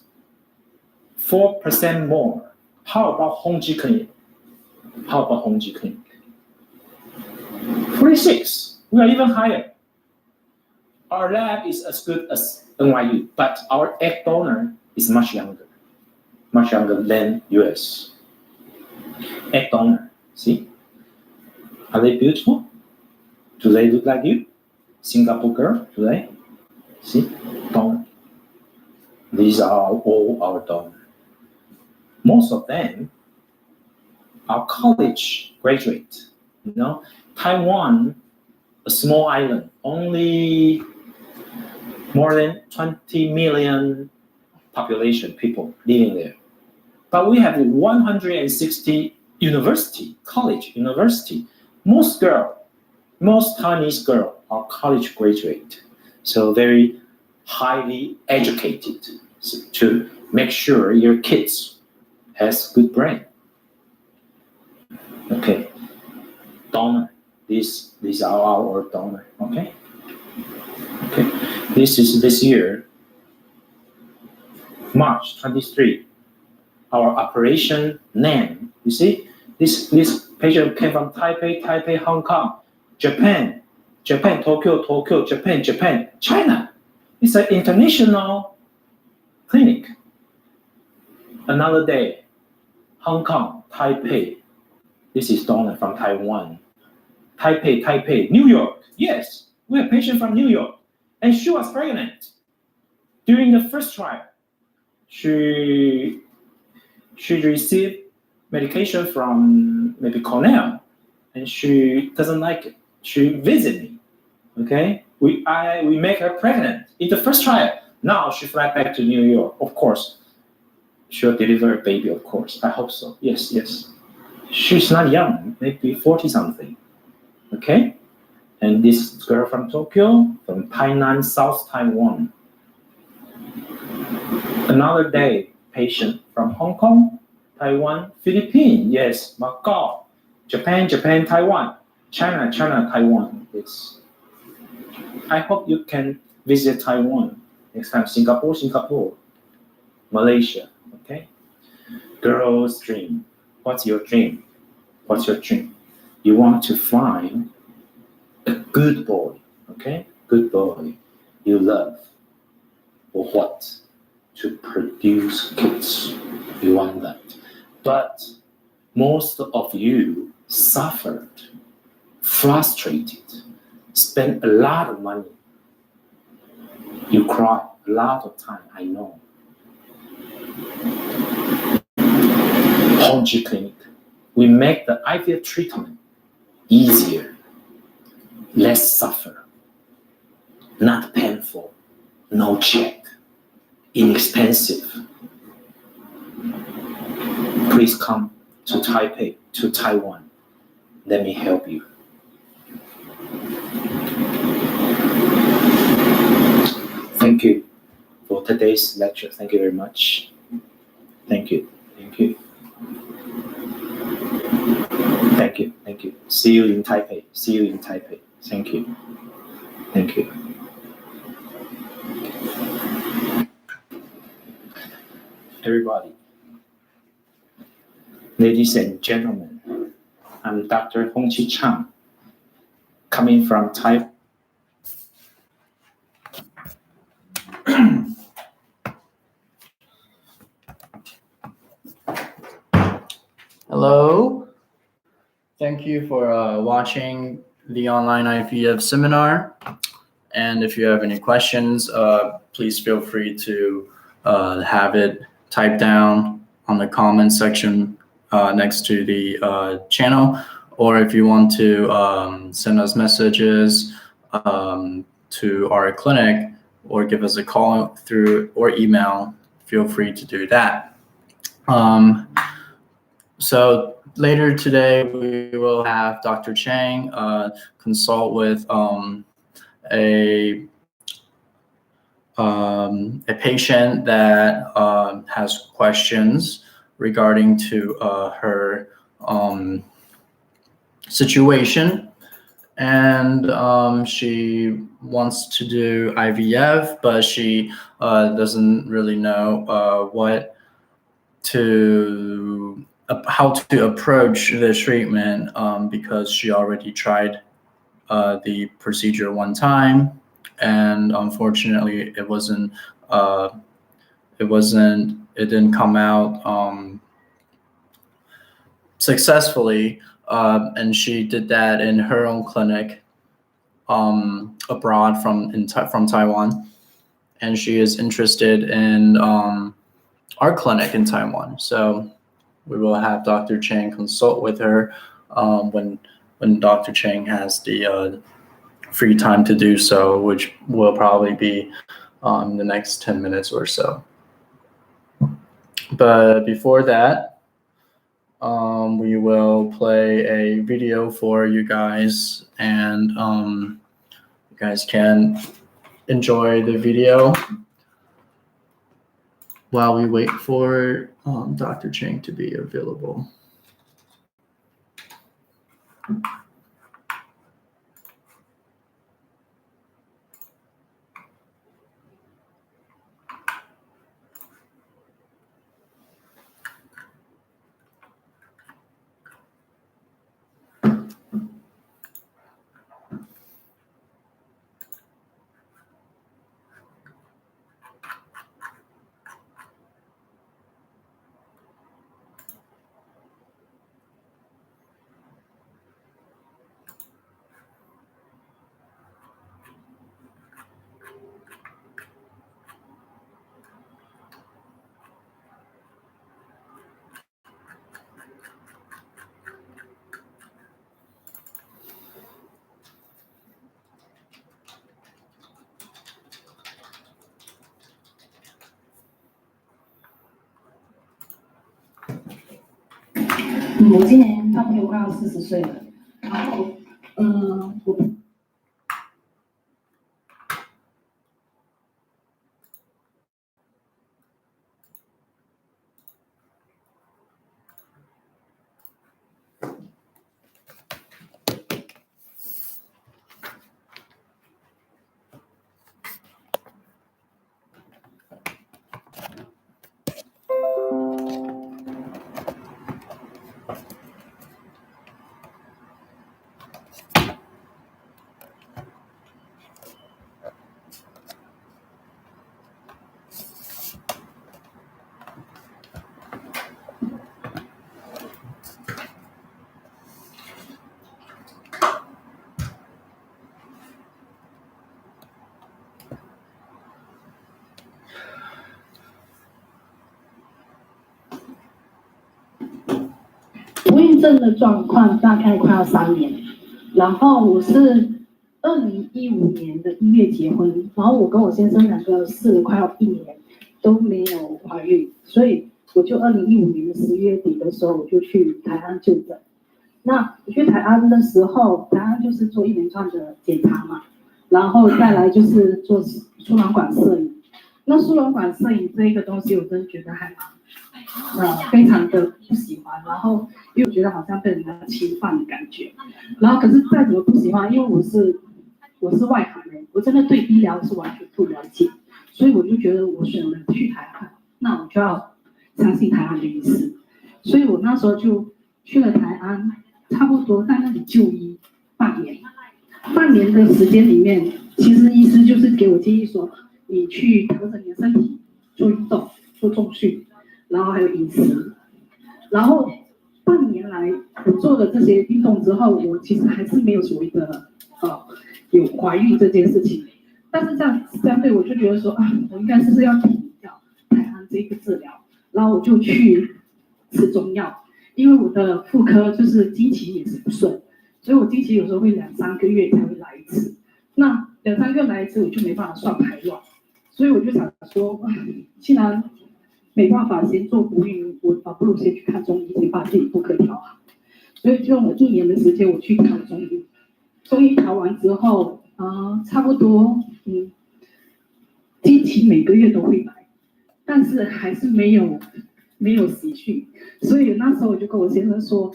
4% more. How about Honji Clinic? 46, we are even higher. Our lab is as good as NYU, but our egg donor is much younger than US. Egg donor, see? Are they beautiful? Do they look like you? Singapore girl, do they? See? Donor. These are all our donors. Most of them are college graduate. Taiwan, a small island, only more than 20 million population, people living there. But we have 160 college university. Most Chinese girls are college graduate, so very highly educated, to make sure your kids has good brain. Okay, donor. These are our donor. Okay. This is this year, March 23. Our operation name. You see, this patient came from Taipei, Hong Kong, Japan, Tokyo, Japan, China. It's an international clinic. Another day, Hong Kong, Taipei. This is donor from Taiwan. Taipei, New York. Yes, we have a patient from New York, and she was pregnant. During the first trial, she received medication from maybe Cornell, and she doesn't like it. She visited me. Okay, we make her pregnant in the first trial. Now she fly back to New York. Of course, she'll deliver a baby. Of course, I hope so. Yes. She's not young, maybe 40 something. Okay, and this girl from Tokyo, from Tainan, South Taiwan. Another day, patient from Hong Kong, Taiwan, Philippines, yes, Macau, Japan, Taiwan, China, Taiwan. Yes. I hope you can visit Taiwan next time. Singapore, Malaysia. Okay. Girl's dream. What's your dream? What's your dream? You want to find a good boy, okay? Good boy you love. For what? To produce kids. You want that. But most of you suffered, frustrated, spent a lot of money. You cry a lot of time, I know. Honji Clinic. We make the IVF treatment easier, less suffer, not painful, no check, inexpensive. Please come to Taipei, to Taiwan. Let me help you. Thank you for today's lecture. Thank you very much. Thank you. Thank you. Thank you. Thank you. See you in Taipei. See you in Taipei. Thank you. Thank you. Everybody, ladies and gentlemen, I'm Dr. Honji Chang, coming from Taipei. Hello. Thank you for watching the online IVF seminar. And if you have any questions, please feel free to have it typed down on the comment section next to the channel. Or if you want to send us messages to our clinic or give us a call through or email, feel free to do that. So later today, we will have Dr. Chang consult with a patient that has questions regarding to her situation, and she wants to do IVF, but she doesn't really know how to approach the treatment because she already tried the procedure one time, and unfortunately it didn't come out successfully, and she did that in her own clinic abroad from Taiwan, and she is interested in our clinic in Taiwan. So we will have Dr. Chang consult with her when Dr. Chang has the free time to do so, which will probably be the next 10 minutes or so. But before that, we will play a video for you guys, and you guys can enjoy the video while we wait for Dr. Chang to be available.我今年差不多快要40岁了，然后我不孕症的状况大概快要3年，然后我是2015年的1月结婚，然后我跟我先生2个试了快要1年都没有怀孕，所以我就2015年的11月底的时候我就去台安就诊。那我去台安的时候，台安就是做一连串的检查嘛，然后再来就是做输卵管摄影。那输卵管摄影这一个东西，我真的觉得还非常的不喜欢，然后因为我觉得好像被人家侵犯的感觉，然后可是再怎么不喜欢，因为我是外行人，我真的对医疗是完全不了解，所以我就觉得我选了去台安，那我就要相信台安的医师，所以我那时候就去了台安，差不多在那里就医半年的时间里面，其实医师就是给我建议说，你去调整你的身体，做运动，做重训，然后还有饮食，然后半年来我做了这些运动之后，我其实还是没有所谓的有怀孕这件事情，但是这样相对我就觉得说我应该是要停掉台安这个治疗，然后我就去吃中药，因为我的妇科就是经期也是不顺，所以我经期有时候会2-3个月才会来一次，那2-3个月来一次我就没办法算排卵，所以我就想说，既然没办法先做不孕，我不如先去看中医，先把自己妇科调好。所以就用了1年的时间，我去考中医。中医调完之后，差不多，经期每个月都会来，但是还是没有喜讯。所以那时候我就跟我先生说，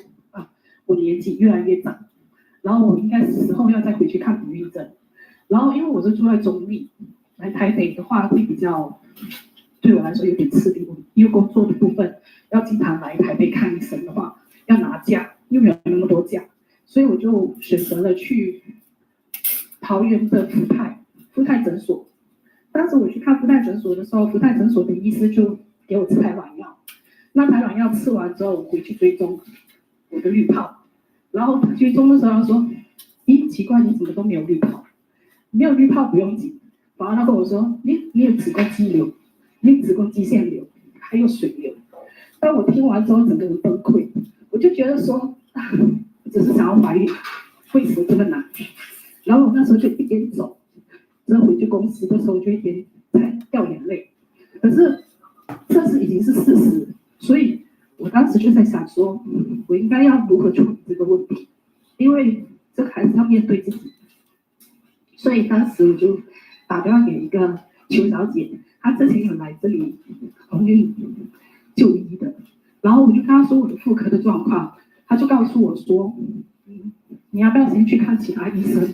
我年纪越来越长，然后我应该是时候要再回去看不孕症。然后因为我是住在中立，来台北的话会比较。对我来说有点吃力，因为工作的部分要经常来台北看医生的话，要拿假，又没有那么多假，所以我就选择了去桃园的福泰诊所。当时我去看福泰诊所的时候，福泰诊所的医师就给我吃排卵药。那排卵药吃完之后，我回去追踪我的滤泡，然后追踪的时候他说：“咦，奇怪，你怎么都没有滤泡？没有滤泡不用紧。”然后他跟我说：“你有子宫肌瘤。”你子宫肌腺瘤，还有水瘤。当我听完之后，整个人崩溃，我就觉得说，只是想要怀孕，为什么这么难？然后我那时候就一边走，然后回去公司的时候，我就一边在掉眼泪。可是这是已经是事实，所以我当时就在想说，我应该要如何处理这个问题，因为这个还是要面对自己。所以当时我就打电话给一个邱小姐。他之前有来这里怀孕就医的，然后我就跟他说我的妇科的状况，他就告诉我说，你要不要先去看其他医生？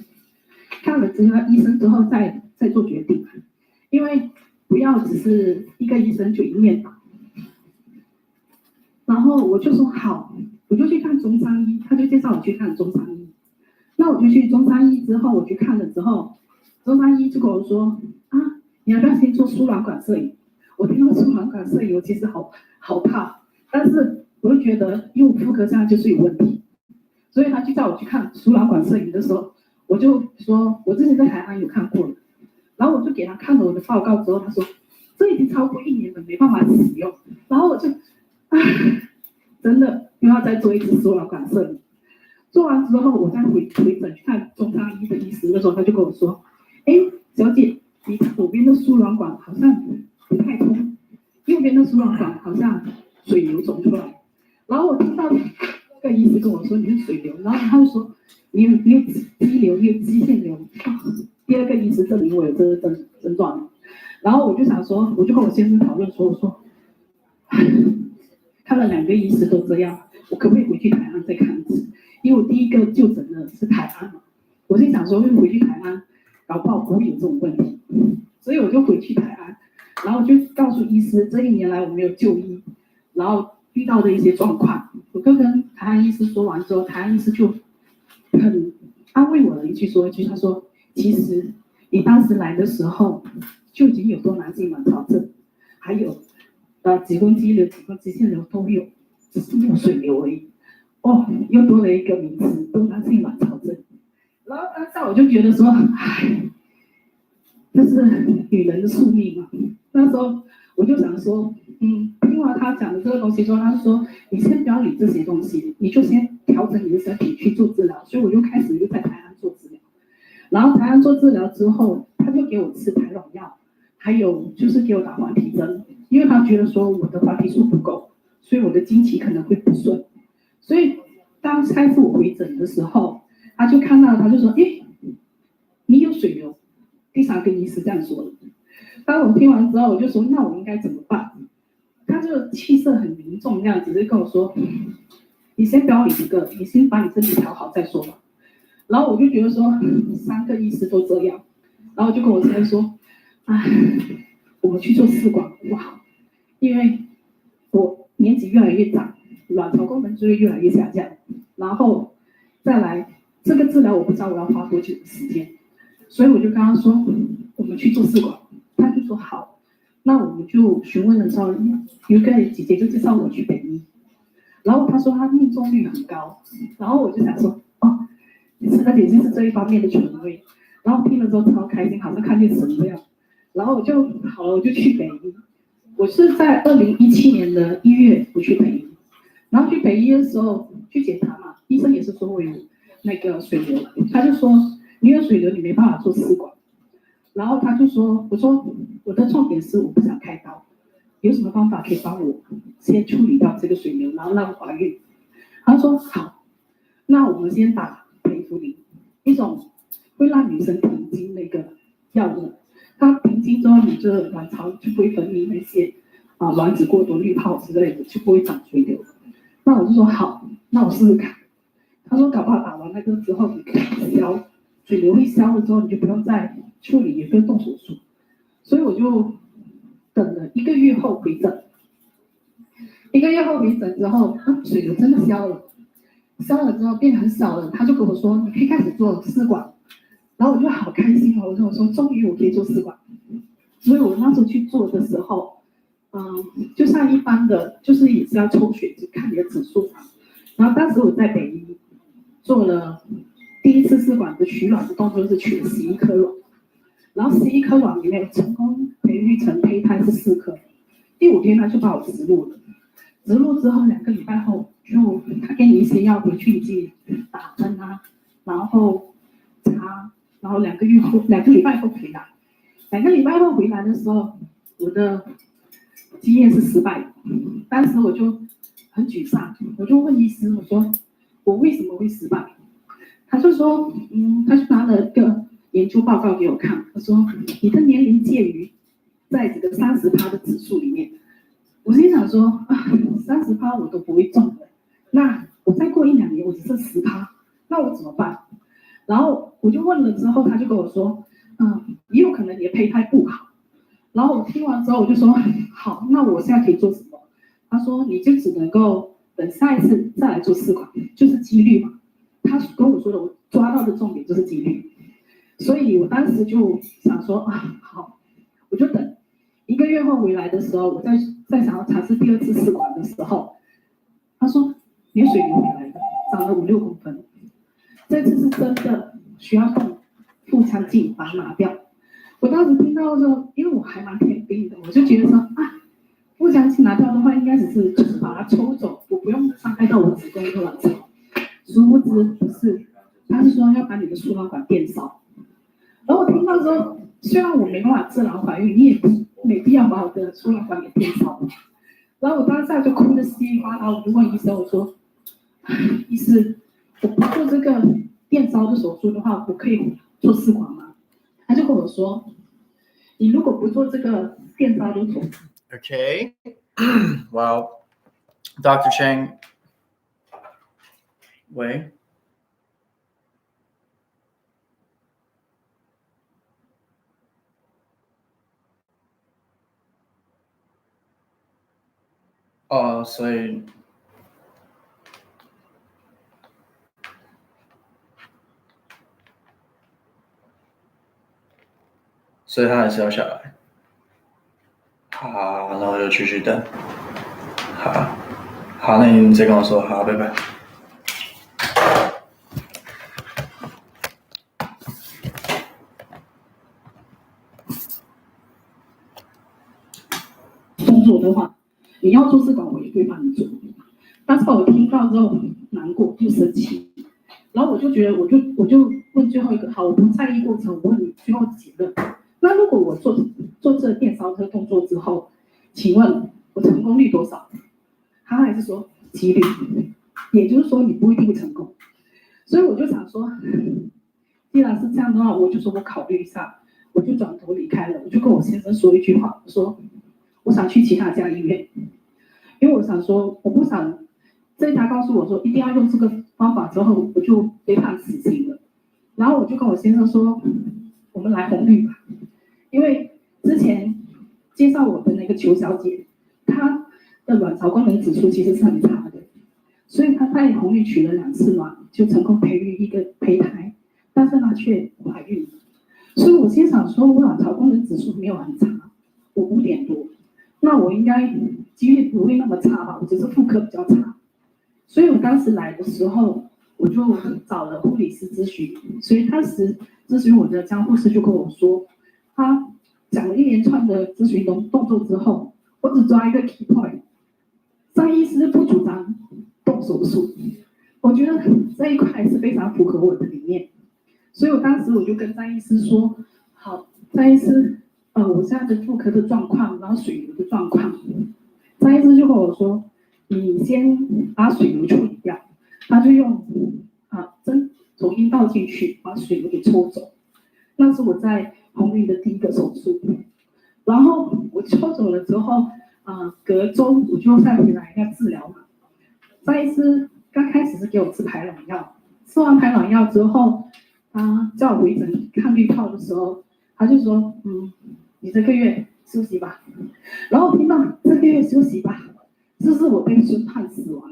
看了其他医生之后再做决定，因为不要只是一个医生就一面倒。然后我就说好，我就去看中山医，他就介绍我去看中山医。那我就去中山医之后，我去看了之后，中山医就跟我说你要不要先做输卵管摄影？我听到输卵管摄影，我其实好怕，但是我就觉得，因为我妇科上就是有问题，所以他就叫我去看输卵管摄影的时候，我就说我之前在台湾有看过了，然后我就给他看了我的报告之后，他说这已经超过1年了，没办法使用，然后我就真的又要再做一次输卵管摄影。做完之后，我再回诊去看中山医的医师的时候，他就跟我说，小姐。你左边的输卵管好像不太通，右边的输卵管好像水流肿出来。然后我听到那个医师跟我说你是水流，然后他就说你有肌瘤，你有肌腺瘤。第2个医师证明我有这个症状，然后我就想说，我就跟我先生讨论说，我说看了2个医师都这样，我可不可以回去台安再看一次？因为我第一个就诊的是台安嘛，我就想说回去台安。搞不好不会有这种问题，所以我就回去台安，然后就告诉医师这1年来我没有就医，然后遇到的一些状况，我就跟台安医师说完之后，台安医师就很安慰我了说一句，他说其实你当时来的时候就已经有多囊性卵巢症，还有子宫肌瘤、子宫肌腺瘤都有，只是没有水瘤而已。又多了一个名词，多囊性卵巢症。然后当时我就觉得说，这是女人的宿命嘛。那时候我就想说，听完他讲的这个东西之后，他就说你先不要理这些东西，你就先调整你的身体去做治疗。所以我就开始就在台湾做治疗，然后台湾做治疗之后，他就给我吃排卵药，还有就是给我打黄体针，因为他觉得说我的黄体素不够，所以我的经期可能会不顺。所以当下一次我回诊的时候，他就看到他就说，你有水流。第3个医师这样说的。当我听完之后，我就说那我应该怎么办？他就气色很凝重，这样子就跟我说，你先不要理这个，你先把你身体调好再说吧。然后我就觉得说3个医师都这样，然后我就跟我先生说，我们去做试管好不好？因为我年纪越来越长，卵巢功能就会越来越下降，然后再来这个治疗我不知道我要花多久的时间，所以我就跟他说我们去做试管，他就说好。那我们就询问的时候，有一个姐姐就介绍我去北医，然后她说她命中率很高，然后我就想说而且就是这一方面的权威，然后听了之后超开心，好像看见神一样。然后我就去北医，我是在2017年的1月我去北医，然后去北医的时候去检查嘛，医生也是说我有那个水流，他就说你有水流你没办法做试管，然后他就说我说我的重点是我不想开刀，有什么方法可以帮我先处理掉这个水流，然后让我怀孕？他说好，那我们先打培福林，一种会让女生停经的一个药物。它停经之后，你这卵巢就不会分泌那些卵子过多、滤泡之类的，就不会长水流。那我就说好，那我试试看。他说搞不好打完那个之后，你可以消水流会消了之后，你就不用再处理，也不用动手术。所以我就等了1个月后回诊。1个月后回诊之后，水流真的消了，消了之后变很少了。他就跟我说，你可以开始做试管。然后我就好开心哦，我就说终于我可以做试管。所以我那时候去做的时候，就像一般的，就是也是要抽血，就看你的指数嘛。然后当时我在北医做了第1次试管的取卵的动作，是取了11颗卵，然后11颗卵里面成功培育成胚胎是4颗。第5天他就把我植入了，植入之后2个礼拜后，就他给你一些药回去，你自己打针然后擦。然后2个礼拜后回来，2个礼拜后回来的时候，我的经验是失败的。当时我就很沮丧，我就问医师，我说我为什么会失败？他就说，他就拿了一个研究报告给我看，他说你的年龄介于在这个30%的指数里面。我心想说30%我都不会中的，那我再过1-2年我只剩10%，那我怎么办？然后我就问了之后，他就跟我说，也有可能你的胚胎不好。然后我听完之后，我就说，好，那我现在可以做什么？他说，你就只能够等下一次再来做试管，就是几率嘛。他跟我说的，我抓到的重点就是几率。所以我当时就想说，好，我就等1个月后回来的时候，我再想要尝试第2次试管的时候，他说，你的水流回来了，长了5-6公分。这次是真的需要动腹腔镜把它拿掉。我当时听到的时候，因为我还蛮天兵的，我就觉得说腹腔镜拿掉的话，应该只是就是把它抽走，我不用伤害到我子宫的卵巢。殊不知不是，他是说要把你的输卵管变少。然后我听到之后，虽然我没办法自然怀孕，你也没必要把我的输卵管给变少。然后我当下就哭得稀里哗啦，我就问医生，我说，医师，我不做这个电烧的手术的话，我可以做试管吗？他就跟我说，你如果不做这个电烧的手术。Okay. Well, Dr. Cheng, wait. So所以他还是要下来。好，那我就继续等。好，那你再跟我说，好，拜拜。动作的话，你要做试管我也会帮你做。但是我听到之后难过就生气，然后我就觉得我就问最后一个，好，我不在意过程，我问你最后结论。那如果我做这个电烧车动作之后，请问我成功率多少？他还是说几率，也就是说你不一定会成功。所以我就想说，既然是这样的话，我就说我考虑一下，我就转头离开了。我就跟我先生说一句话，我说我想去其他家医院，因为我想说我不想这一家告诉我说一定要用这个方法之后我就被判死刑了。然后我就跟我先生说，我们来红绿吧，因为之前介绍我的那个邱小姐，她的卵巢功能指数其实是很差的，所以她在红绿取了2次卵，就成功培育一个胚胎，但是她却怀孕了。所以我心想说，我卵巢功能指数没有很差，我5点多，那我应该几率不会那么差吧？我只是妇科比较差。所以我当时来的时候，我就找了护理师咨询，所以当时咨询我的江护士就跟我说，他讲了一连串的咨询动作之后，我只抓一个 key point， 张医师不主张动手术，我觉得这一块是非常符合我的理念，所以我当时我就跟张医师说，好，张医师，我现在的妇科的状况，然后水流的状况，张医师就跟我说，你先把水流处理掉，他就用针从阴道进去把水流给抽走，那是我在红绿的第一个手术。然后我抽走了之后，隔周我就再回来要治疗嘛。张医师刚开始是给我吃排卵药，吃完排卵药之后，叫我回诊看滤泡的时候，他就说，你这个月休息吧。然后听到这个月休息吧，是不是我被宣判死亡？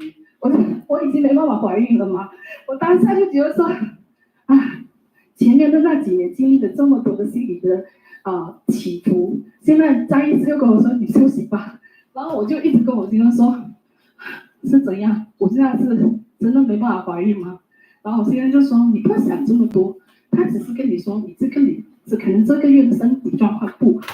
我已经没办法怀孕了吗？我当下就觉得说，前面的那几年经历了这么多的心理的起伏，现在张医师又跟我说你休息吧，然后我就一直跟我先生说，是怎样？我现在是真的没办法怀孕吗？然后我先生就说你不要想这么多，他只是跟你说你可能这个月的身体状况不好，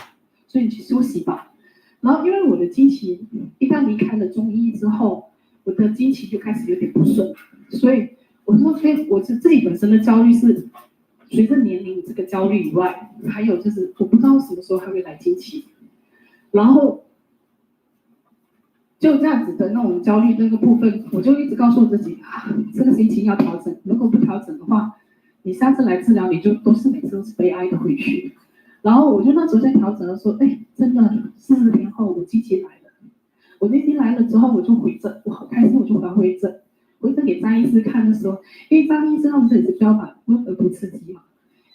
所以你去休息吧。然后因为我的经期一旦离开了中医之后，我的经期就开始有点不顺，所以我说我是自己本身的焦虑是随着年龄这个焦虑以外，还有就是我不知道什么时候还会来经期，然后就这样子的那种焦虑那个部分，我就一直告诉自己这个心情要调整，如果不调整的话，你下次来治疗你就都是每次都是悲哀的回去。然后我就那时候在调整的时候，真的40天后我经期来了，我经期来了之后我就回诊，我好开心，我就回诊给张医师看的时候，因为张医师他们这里是标靶温和不刺激嘛，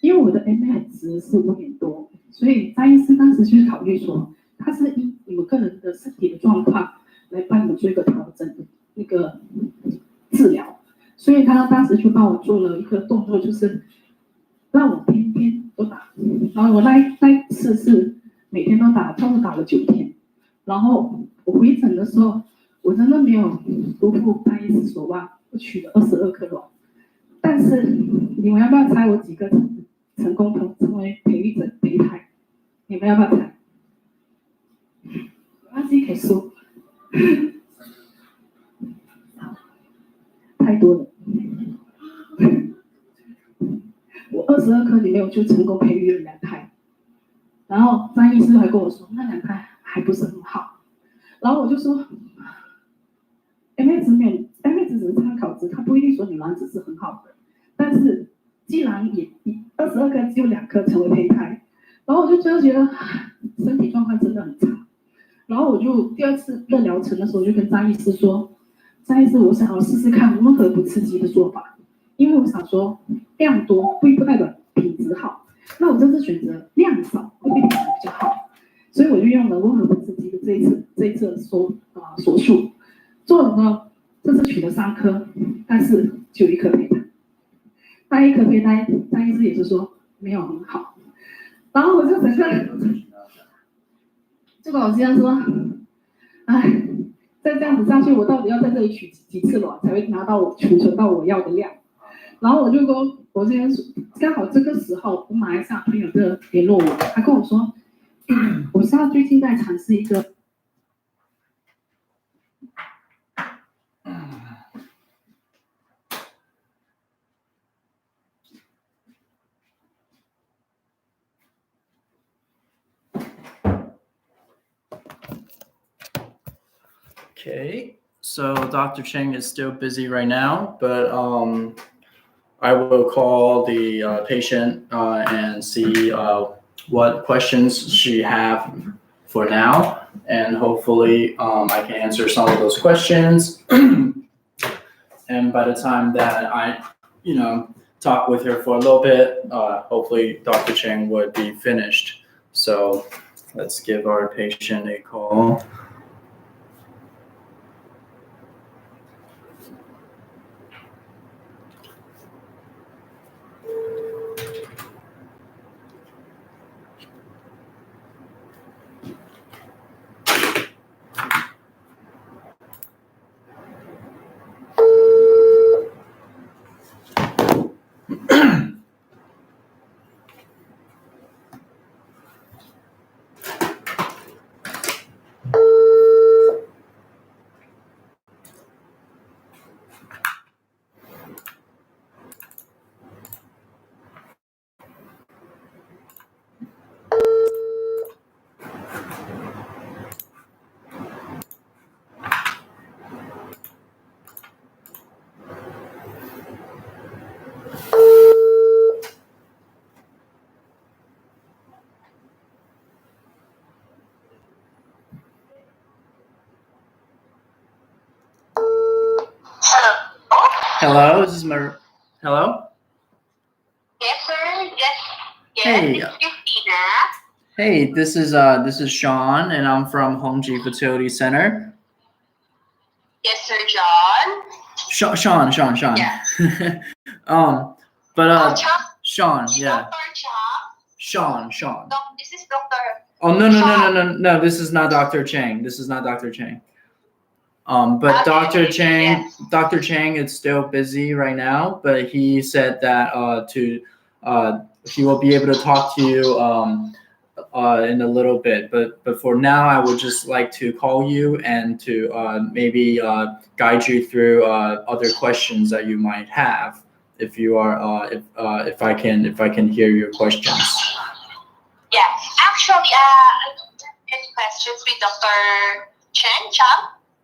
因为我的 MA 值是5点多，所以张医师当时就是考虑说，他是依你们个人的身体的状况来帮你们做一个调整的那个治疗，所以他当时就帮我做了一个动作，就是让我天天都打，然后我那次是每天都打，差不多打了9天，然后我回诊的时候，我真的没有如负张医师所望，我取了22颗卵，但是你们要不要猜我几个成功成为培育者胚胎？你们要不要猜？我自己可以说，太多了。我22颗里面我就成功培育了2胎，然后张医师还跟我说那2胎还不是很好，然后我就说 MA 值没有 ，MA 值只是参考值，它不一定说你卵子是很好的，但是既然也22颗只有2颗成为胚胎，然后我就觉得身体状况真的很差，然后我就第2次的疗程的时候，我就跟张医师说，张医师我想要试试看温和不刺激的做法，因为我想说量多不代表品质好，那我这次选择量少会比品质比较好，所以我就用了温和不刺激的这一次的手术，做了呢，这次取了3颗，但是只有1颗胚胎，那1颗胚胎张医师也是说没有很好，然后我就整个就跟我先生说，再这样子下去，我到底要在这里取几次卵才会拿到我储存到我要的量？然后我就跟我先生说，刚好这个时候，我马来西亚朋友就联络我，他跟我说，我现在最近在尝试一个 Okay, so Dr. Cheng is still busy right now, but I will call the patient and see what questions she have for now, and hopefully I can answer some of those questions. And by the time that I, talk with her for a little bit, hopefully Dr. Cheng would be finished. So let's give our patient a call. Hello, this is hello? Yes, sir. Yes. Hey. It's Christina. Hey, this is Sean, and I'm from Honji Fertility Center. Yes, sir, John. Sean. Yeah. But Chuck? Sean, yeah. Dr. Chuck? Sean. This is Dr. Oh no, this is not Dr. Cheng. But Okay, Dr. Cheng is still busy right now, but he said that he will be able to talk to you in a little bit. But for now, I would just like to call you and to maybe guide you through other questions that you might have if you are if I can hear your questions. Yeah. Actually, I don't have any questions with Dr. Chang.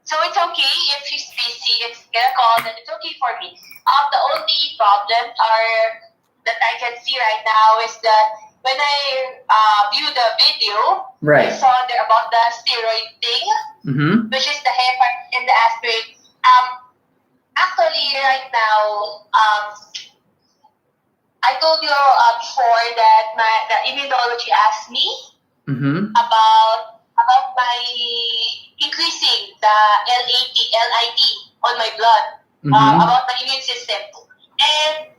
So it's okay if she's busy, if you get a call, then it's okay for me. The only problem that I can see right now is that when I view the video, Right. I saw there about the steroid thing, which is the heparin and the aspirin. Actually, right now, I told you before that the immunology asked me about my increasing the LIT on my blood, about my immune system. And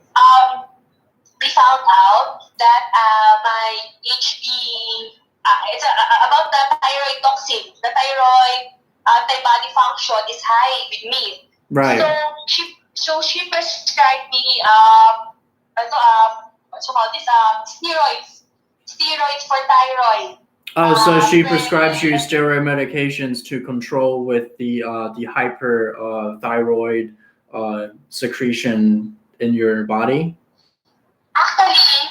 we found out that my HB, it's about the thyroid toxin, the thyroid antibody function is high with me. Right. So she prescribed me what's it called this steroids for thyroid. Oh, so she prescribes you steroid medications to control with the hyperthyroid secretion in your body? Actually,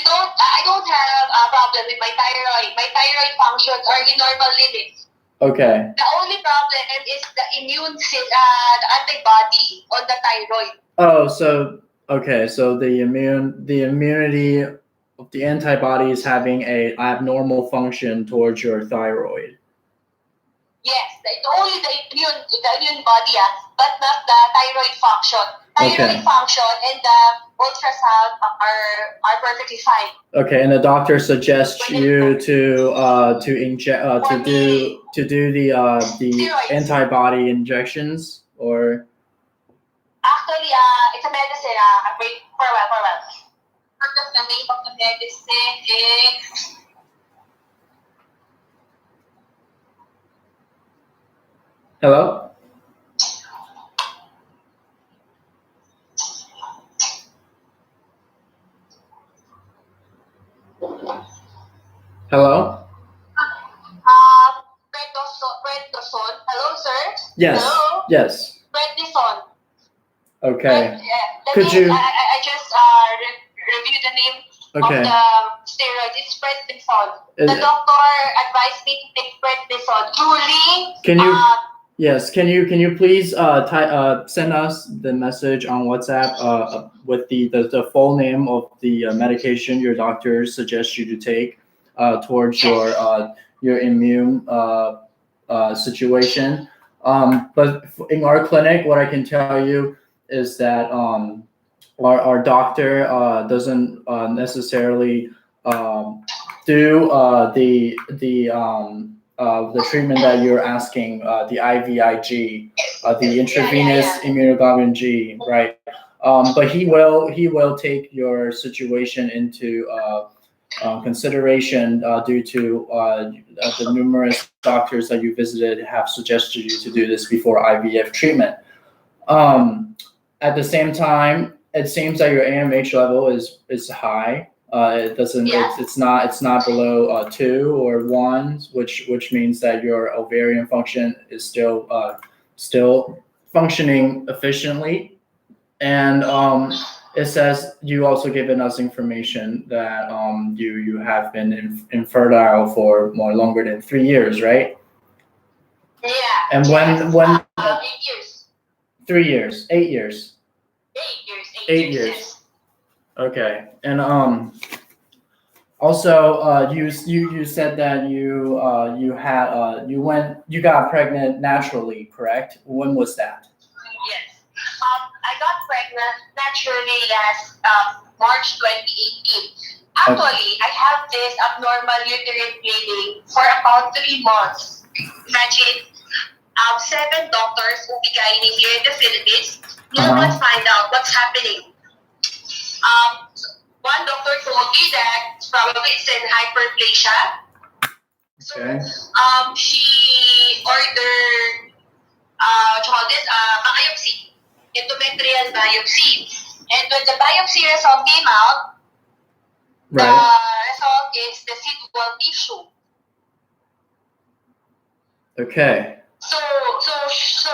Doc, I don't have a problem with my thyroid. My thyroid functions are in normal limits. Okay. The only problem is the the antibody on the thyroid. Oh, so the immunity of the antibodies having a abnormal function towards your thyroid. Yes, only the immune body, but not the thyroid function. Thyroid function and the ultrasound are perfectly fine. Okay, and the doctor suggests you to inject to do the steroids. Antibody injections, or actually it's a medicine. Wait for a while. The name of the medicine is hello. Hello? prednisone. Hello, sir? Yes. Hello? Yes. Prednisone. Okay. The Could name, you? I just reviewed the name. Okay. of the steroids. It's prednisone. The doctor advised me to take prednisone. Truly, Can you? Yes. Can you please send us the message on WhatsApp with the full name of the medication your doctor suggests you to take towards your immune situation. But in our clinic, what I can tell you is that our doctor doesn't necessarily do the treatment that you're asking, the IVIG, the intravenous immunoglobulin G, right? But he will take your situation into consideration due to the numerous doctors that you visited have suggested you to do this before IVF treatment. At the same time, it seems that your AMH level is high. It doesn't. Yeah. It's not below 2 or 1, which means that your ovarian function is still functioning efficiently. And it says you also given us information that you have been infertile for more longer than 3 years, right? Yeah. And when 8 years. 3 years, 8 years. 8 years. Okay, and also you said that you got pregnant naturally, correct? When was that? Yes. I got pregnant naturally last March 2018. Actually, I have this abnormal uterine bleeding for about 3 months. Imagine, 7 doctors OB-GYN here in the Philippines. No one find out what's happening. One doctor told me that probably it's an hyperplasia. Okay. So, she ordered biopsy, endometrial biopsy. And when the biopsy result came out, the result is the residual tissue. Okay. So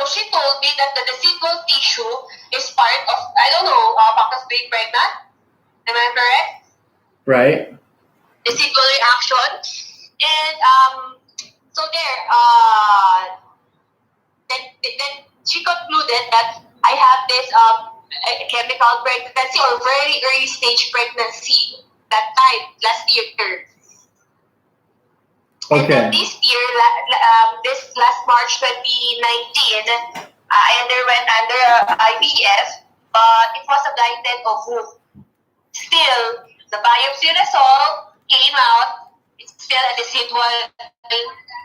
she told me that the residual tissue is part of, I don't know, Bacchus being pregnant. Am I correct? Right. Residual reaction. And so there, then she concluded that I have this chemical pregnancy or very early stage pregnancy that time, last year. Okay. And then this year, this last March 2019, I underwent IVF, but it was a blighted ovum. Still, the biopsy result came out, it's still a residual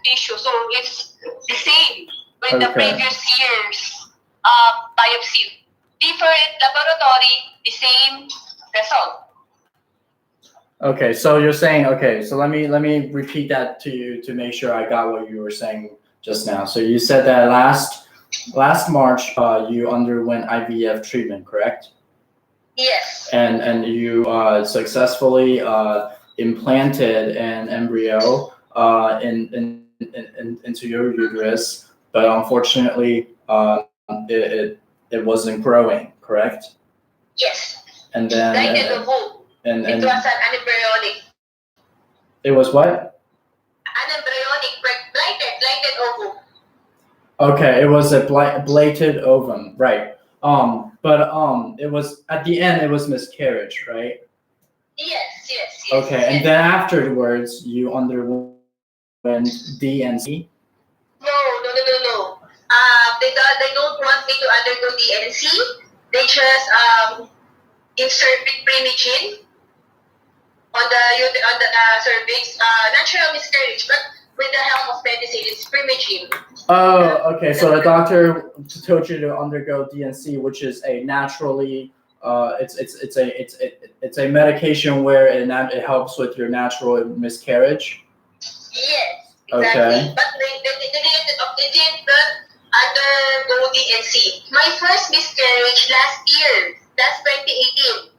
tissue. So it's the same with the previous year's biopsy. Different laboratory, the same result. Okay, so you're saying, okay, so let me repeat that to you to make sure I got what you were saying just now. So you said that last March you underwent IVF treatment, correct? Yes. And you successfully implanted an embryo into your uterus, but unfortunately it wasn't growing, correct? Yes. And then Blighted ovum. And it was an embryonic. It was what? An embryonic blighted ovum. Okay, it was a blighted ovum, right? But it was at the end. It was miscarriage, right? Yes. Okay, yes. And then afterwards, you underwent DNC. No. They don't want me to undergo DNC. They just insert Primigene on the cervix, natural miscarriage, but with the help of medicine, it's Primigene. Oh, okay. So the doctor told you to undergo DNC, which is a naturally, it's a medication where it helps with your natural miscarriage. Yes, exactly. Okay. But they didn't undergo DNC. My first miscarriage last year, that's 2018.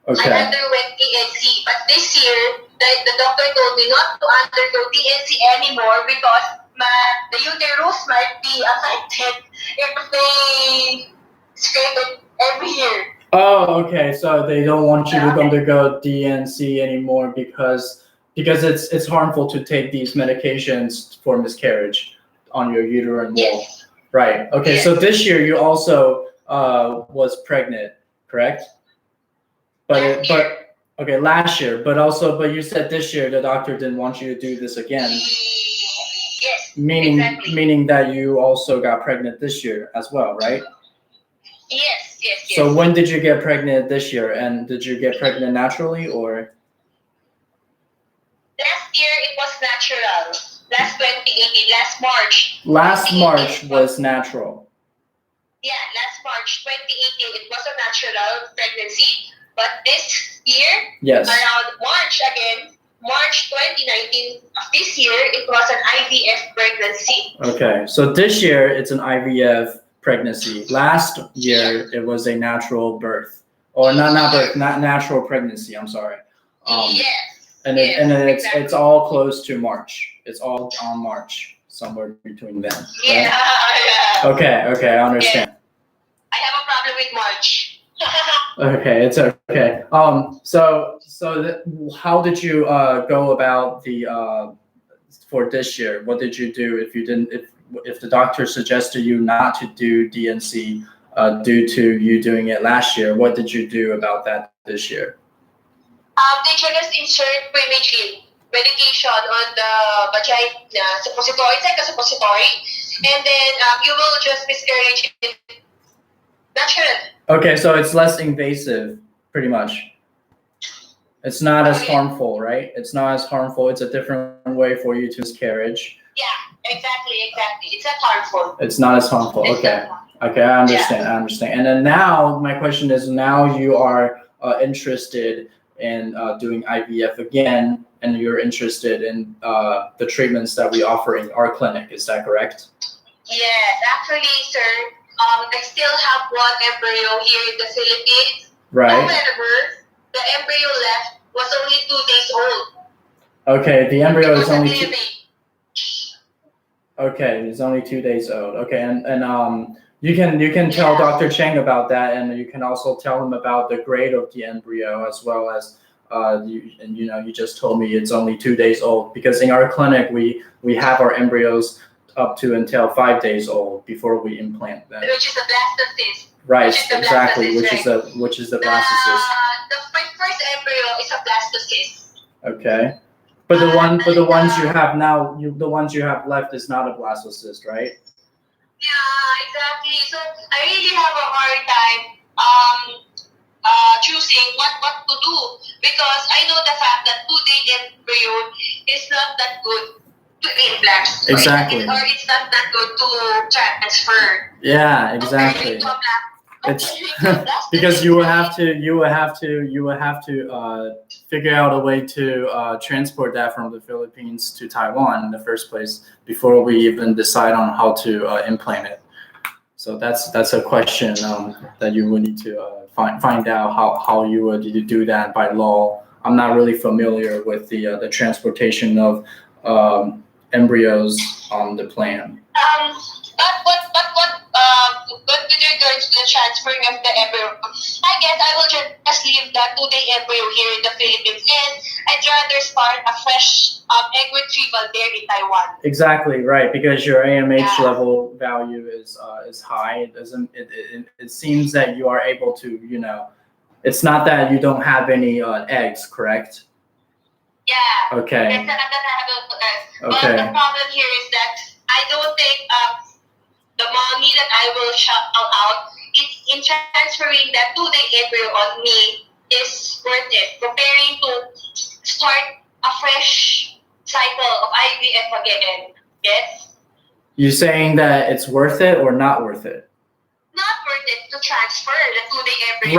Okay. I underwent DNC, but this year the doctor told me not to undergo DNC anymore because the uterus might be affected if they scrape it every year. Oh, okay. So they don't want you to undergo DNC anymore because it's harmful to take these medications for miscarriage on your uterine wall. Yes. Right. Okay. Yes. So this year you also was pregnant, correct? Okay, last year, but you said this year the doctor didn't want you to do this again. Yes. Meaning Exactly. meaning that you also got pregnant this year as well, right? Yes. So when did you get pregnant this year? And did you get pregnant naturally or? Last year it was natural. Last 2018, last March. Last 2018 March was natural. Yeah, last March 2018 it was a natural pregnancy. But this year, Yes. around March again, March 2019 of this year, it was an IVF pregnancy. Okay, so this year it's an IVF pregnancy. Last year it was a natural birth, or not birth, not natural pregnancy. I'm sorry. Yes. And it's all close to March. It's all on March, somewhere between them. Right? Yeah. Okay, I understand. Yeah. I have a problem with March. Okay, it's okay. How did you go about the for this year? What did you do if the doctor suggested you not to do DNC due to you doing it last year? What did you do about that this year? They just insert Primaging medication on the vagina suppository. It's like a suppository, and then you will just miscarriage it naturally. Okay, so it's less invasive, pretty much. It's not as harmful, right? It's not as harmful. It's a different way for you to miscarriage. Yeah, exactly. It's not harmful. It's not as harmful. Okay, I understand. I understand. And then now, my question is: now you are interested in doing IVF again, and you're interested in the treatments that we offer in our clinic. Is that correct? Yes, actually, sir. I still have one embryo here in the Philippines. Right. However, the embryo left was only 2 days old. Okay, the embryo is only two. Okay, it's only 2 days old. Okay, and you can tell Dr. Cheng about that, and you can also tell him about the grade of the embryo as well as you just told me it's only 2 days old because in our clinic we have our embryos up to until 5 days old before we implant them. Which is the blastocyst. Right, exactly. Which is the blastocyst. My first embryo is a blastocyst. Okay, but the ones you have now, the ones you have left is not a blastocyst, right? Yeah, exactly. So I really have a hard time choosing what to do because I know the fact that 2-day embryo is not that good to implant. Exactly. Or it's not that good to transfer. Yeah, exactly. It's because you will have to figure out a way to transport that from the Philippines to Taiwan in the first place before we even decide on how to implant it. So that's a question that you will need to find out how you would do that by law. I'm not really familiar with the transportation of embryos on the plan. But with regards to the transferring of the embryo, I guess I will just leave that 2-day embryo here in the Philippines, and I'd rather start a fresh egg retrieval there in Taiwan. Exactly right, because your AMH level value is high. It seems that you are able to it's not that you don't have any eggs, correct? Yeah. Okay. It's not that I have eggs. Okay. But the problem here is that I don't think the money that I will shell out in transferring that 2-day embryo on me is worth it comparing to start a fresh cycle of IVF again. Yes? You saying that it's worth it or not worth it? Not worth it to transfer the 2-day embryo.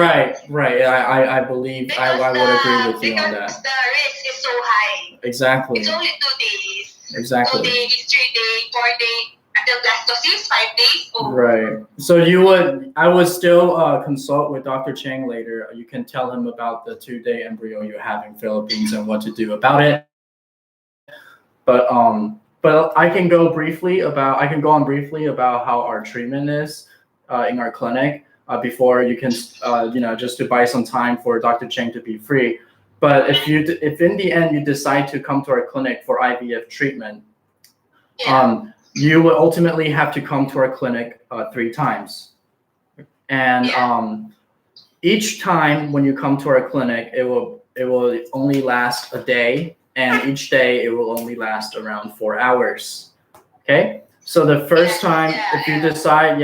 Right. I believe I would agree with you on that. Because the risk is so high. Exactly. It's only 2 days. Exactly. 2 days, 3 days, 4 days. Until blastocyst, 5 days. Right. So I would still consult with Dr. Cheng later. You can tell him about the 2-day embryo you have in Philippines and what to do about it. But I can go on briefly about how our treatment is in our clinic. before you can, just to buy some time for Dr. Cheng to be free. But if in the end you decide to come to our clinic for IVF treatment, you will ultimately have to come to our clinic 3 times. And each time when you come to our clinic, it will only last a day, and each day it will only last around 4 hours. Okay? So the first time, if you decide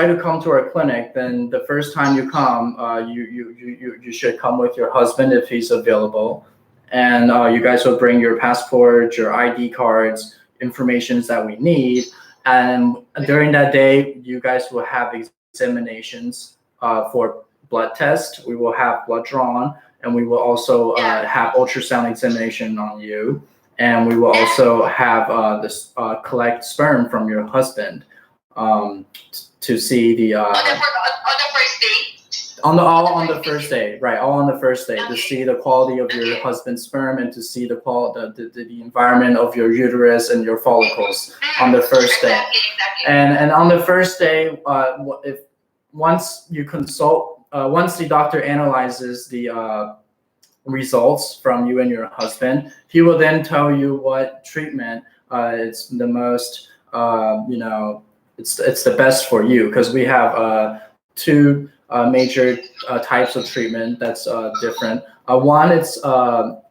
to come to our clinic, then the first time you come, you should come with your husband if he's available, and you guys will bring your passport, your ID cards, informations that we need, and during that day, you guys will have examinations for blood test. We will have blood drawn, and we will also have ultrasound examination on you. And we will also have collect sperm from your husband to see the on the first day. All on the first day, right? All on the first day to see the quality of your husband's sperm and to see the environment of your uterus and your follicles on the first day. Exactly. And on the first day, once the doctor analyzes the results from you and your husband, he will then tell you what treatment it's the most it's the best for you, because we have 2 major types of treatment that's different. One, it's called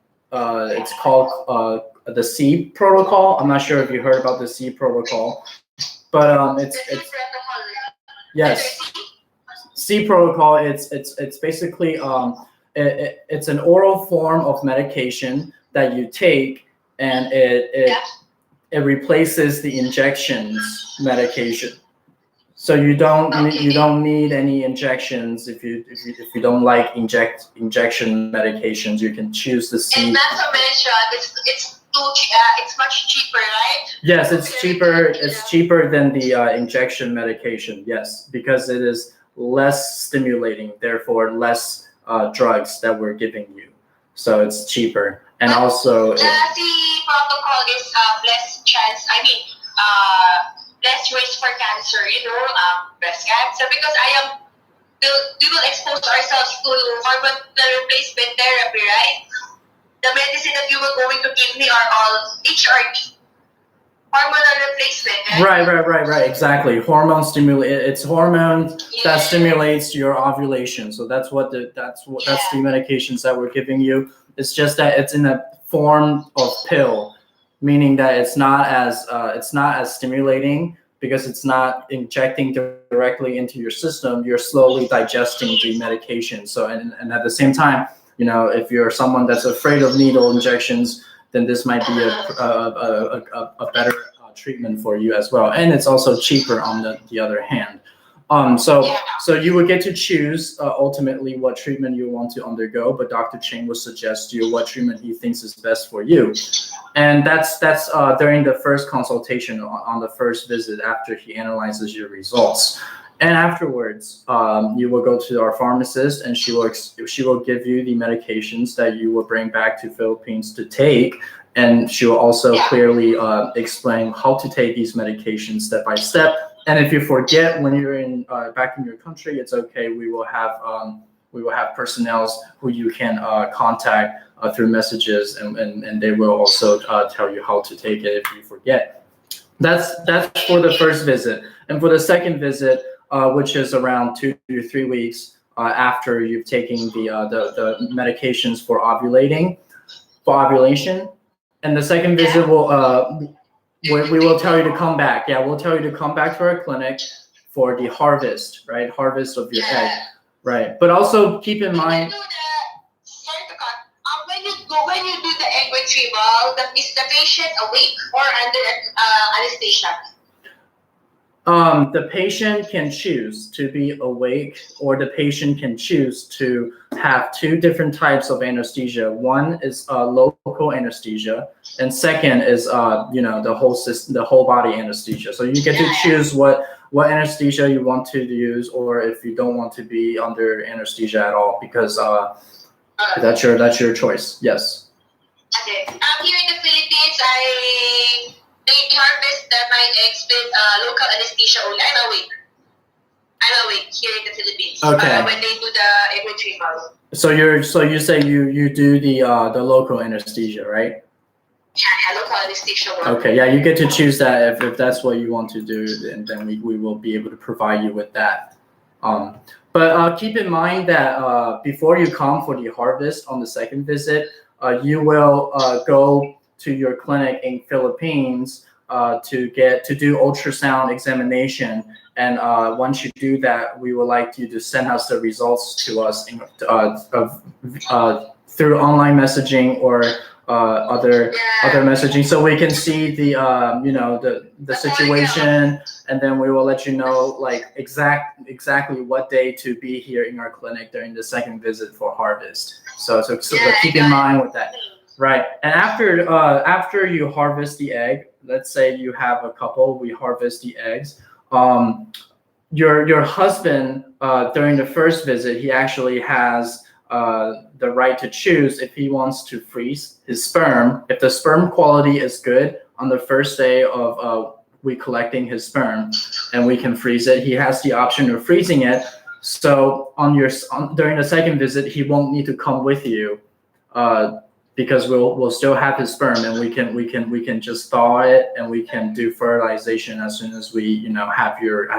the C protocol. I'm not sure if you heard about the C protocol, but it's yes, C protocol. It's basically it's an oral form of medication that you take, and it replaces the injections medication. So you don't need any injections if you don't like injection medications. You can choose the C. And not to mention, it's much cheaper, right? Yes, it's cheaper. It's cheaper than the injection medication. Yes, because it is less stimulating, therefore less drugs that we're giving you. So it's cheaper, and also the protocol is less chance. Less risk for cancer, breast cancer, because we will expose ourselves to hormone replacement therapy, right? The medicine that you were going to give me are all HRT, hormonal replacement, right? Right. Exactly. It's hormone that stimulates your ovulation. So that's the medications that we're giving you. It's just that it's in a form of pill, meaning that it's not as stimulating, because it's not injecting directly into your system. You're slowly digesting the medication. So and at the same time, if you're someone that's afraid of needle injections, then this might be a better treatment for you as well. And it's also cheaper on the other hand. So you would get to choose ultimately what treatment you want to undergo, but Dr. Cheng will suggest you what treatment he thinks is best for you. And that's during the first consultation, on the first visit, after he analyzes your results. And afterwards, you will go to our pharmacist, and she will give you the medications that you will bring back to Philippines to take. And she will also clearly explain how to take these medications step by step. And if you forget when you're back in your country, it's okay. We will have personnel who you can contact through messages, and they will also tell you how to take it if you forget. That's for the first visit. And for the second visit, which is around 2 to 3 weeks after you've taken the medications for ovulation, and the second visit we will tell you to come back. Yeah, we'll tell you to come back to our clinic for the harvest, right? Harvest of your egg, right? But also keep in mind. Sorry to cut. When you do the egg retrieval, is the patient awake or under anesthesia? The patient can choose to be awake, or the patient can choose to have 2 different types of anesthesia. One is local anesthesia, and second is the whole system, the whole body anesthesia. So you get to choose what anesthesia you want to use, or if you don't want to be under anesthesia at all, because that's your choice. Yes. Okay. Here in the Philippines, they harvest my eggs with local anesthesia only. I'm awake. I'm awake here in the Philippines. Okay. When they do the egg retrieval. So you say you do the local anesthesia, right? Yeah, local anesthesia work. Okay, yeah, you get to choose that if that's what you want to do, and then we will be able to provide you with that. But keep in mind that before you come for the harvest on the second visit, you will go to your clinic in Philippines to do ultrasound examination. And once you do that, we would like you to send us the results to us through online messaging or other messaging, so we can see the the situation, and then we will let you know like exactly what day to be here in our clinic during the second visit for harvest. So keep in mind with that. Right, and after you harvest the egg, let's say you have a couple, we harvest the eggs. Your husband during the first visit, he actually has the right to choose if he wants to freeze his sperm. If the sperm quality is good on the first day of we collecting his sperm, and we can freeze it, he has the option of freezing it. So during the second visit, he won't need to come with you. Because we'll still have his sperm, and we can just thaw it, and we can do fertilization as soon as we have your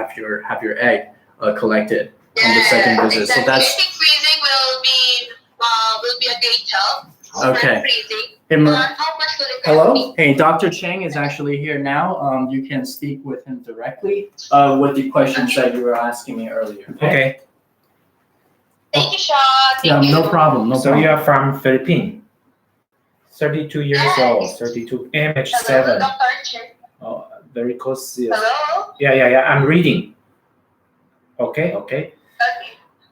egg collected on the second visit. Exactly. So that's I think freezing will be a great help. okay. Freezing. Hey, How much will it cost hello. me? Hey, Dr. Chang is actually here now. You can speak with him directly with the questions that you were asking me earlier. Okay. Thank you, Sean. Yeah, no problem. So you are from Philippines. 32 years old. 32 Hello, MH7. Dr. Chen. Oh, very close. Hello. Yeah. I'm reading. Okay. Okay.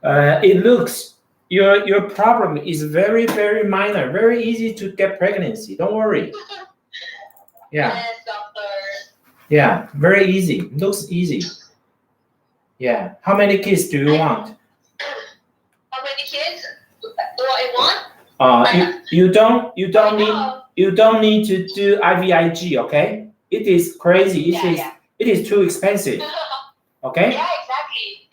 It looks your problem is very, very minor. Very easy to get pregnancy. Don't worry. Yeah. Yes, doctor. Yeah. Very easy. Looks easy. Yeah. How many kids do you want? How many kids do I want? You don't need to do IVIG. Okay. It is crazy. It is too expensive. Okay. Yeah, exactly.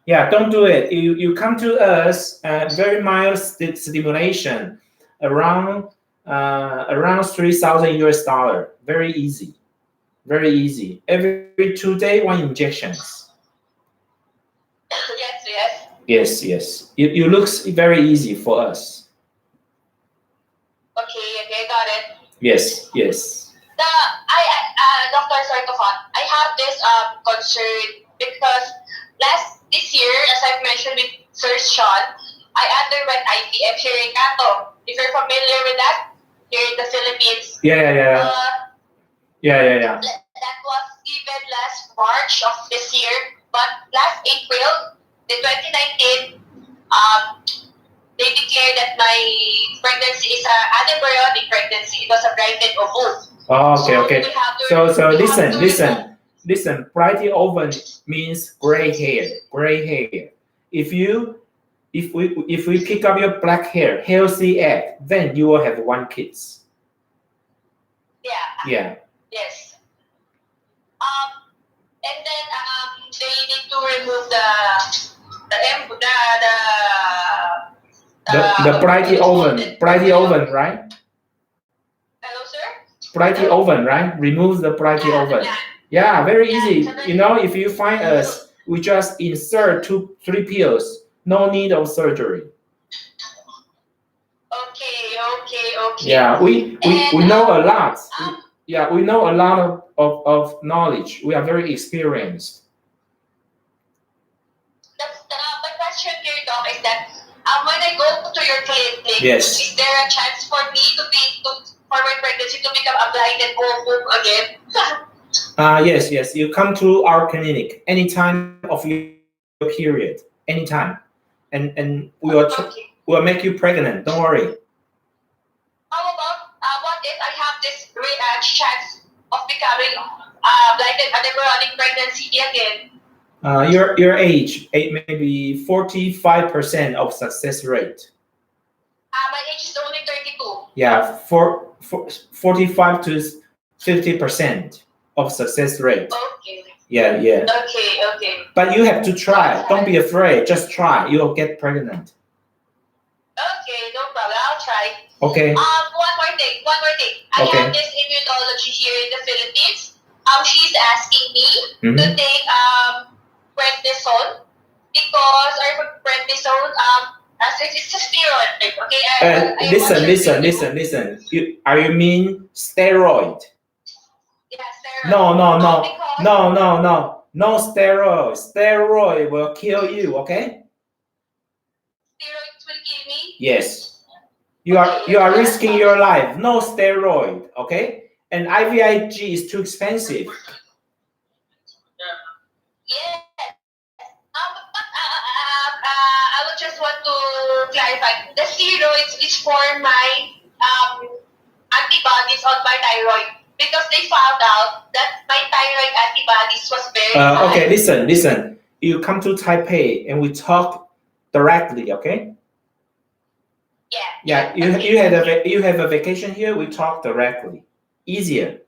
Yeah, don't do it. You come to us, very mild stimulation, around 3,000 US dollar. Very easy. Every 2 days, 1 injections. Yes. It looks very easy for us. Okay, got it. Yes. Doctor, sorry to cut. I have this concern because this year, as I've mentioned with Sir Sean, I underwent IVF here in Canton. If you're familiar with that, here in the Philippines. Yeah. That was even last March of this year, but last April, the 2019, they declared that my pregnancy is an embryonic pregnancy. It was a brighted ovum. Oh, okay. So listen. Brighty oven means gray hair. If we pick up your black hair, healthy egg, then you will have 1 kids. Yeah. Yes. And then they need to remove the Brighty oven, right? Hello, sir? Brighty oven, right? Remove the Brighty oven. Yeah, very easy. If you find us, we just insert 2-3 pills. No need of surgery. Okay. Yeah, we know a lot. We know a lot of knowledge. We are very experienced. My question here, Doc, is that when I go to your clinic, Yes. is there a chance for me for my pregnancy to become a blinded ovum again? Yes. You come to our clinic anytime of your period, anytime, and we will make you pregnant. Don't worry. How about what if I have this chance of becoming blinded embryonic pregnancy again? Your age, maybe 45% of success rate. My age is only 32. Yeah, 45 to 50% of success rate. Okay. Yeah. Okay. But you have to try. Don't be afraid. Just try. You'll get pregnant. Okay, no problem. I'll try. Okay. One more thing. I Okay. have this immunology here in the Philippines. She's asking me to Mhm. take prednisone because prednisone it's a steroid. Okay. Listen. Are you mean steroid? Yeah, steroid. No steroid. Steroid will kill you. Okay. Steroids will kill me. Yes. You are risking your life. No steroid. Okay. And IVIG is too expensive. Yeah. But I would just want to clarify. The steroids is for my antibodies on my thyroid because they found out that my thyroid antibodies was very high. Okay, listen. You come to Taipei and we talk directly, okay? Yeah. You have a vacation here. We talk directly. Easier.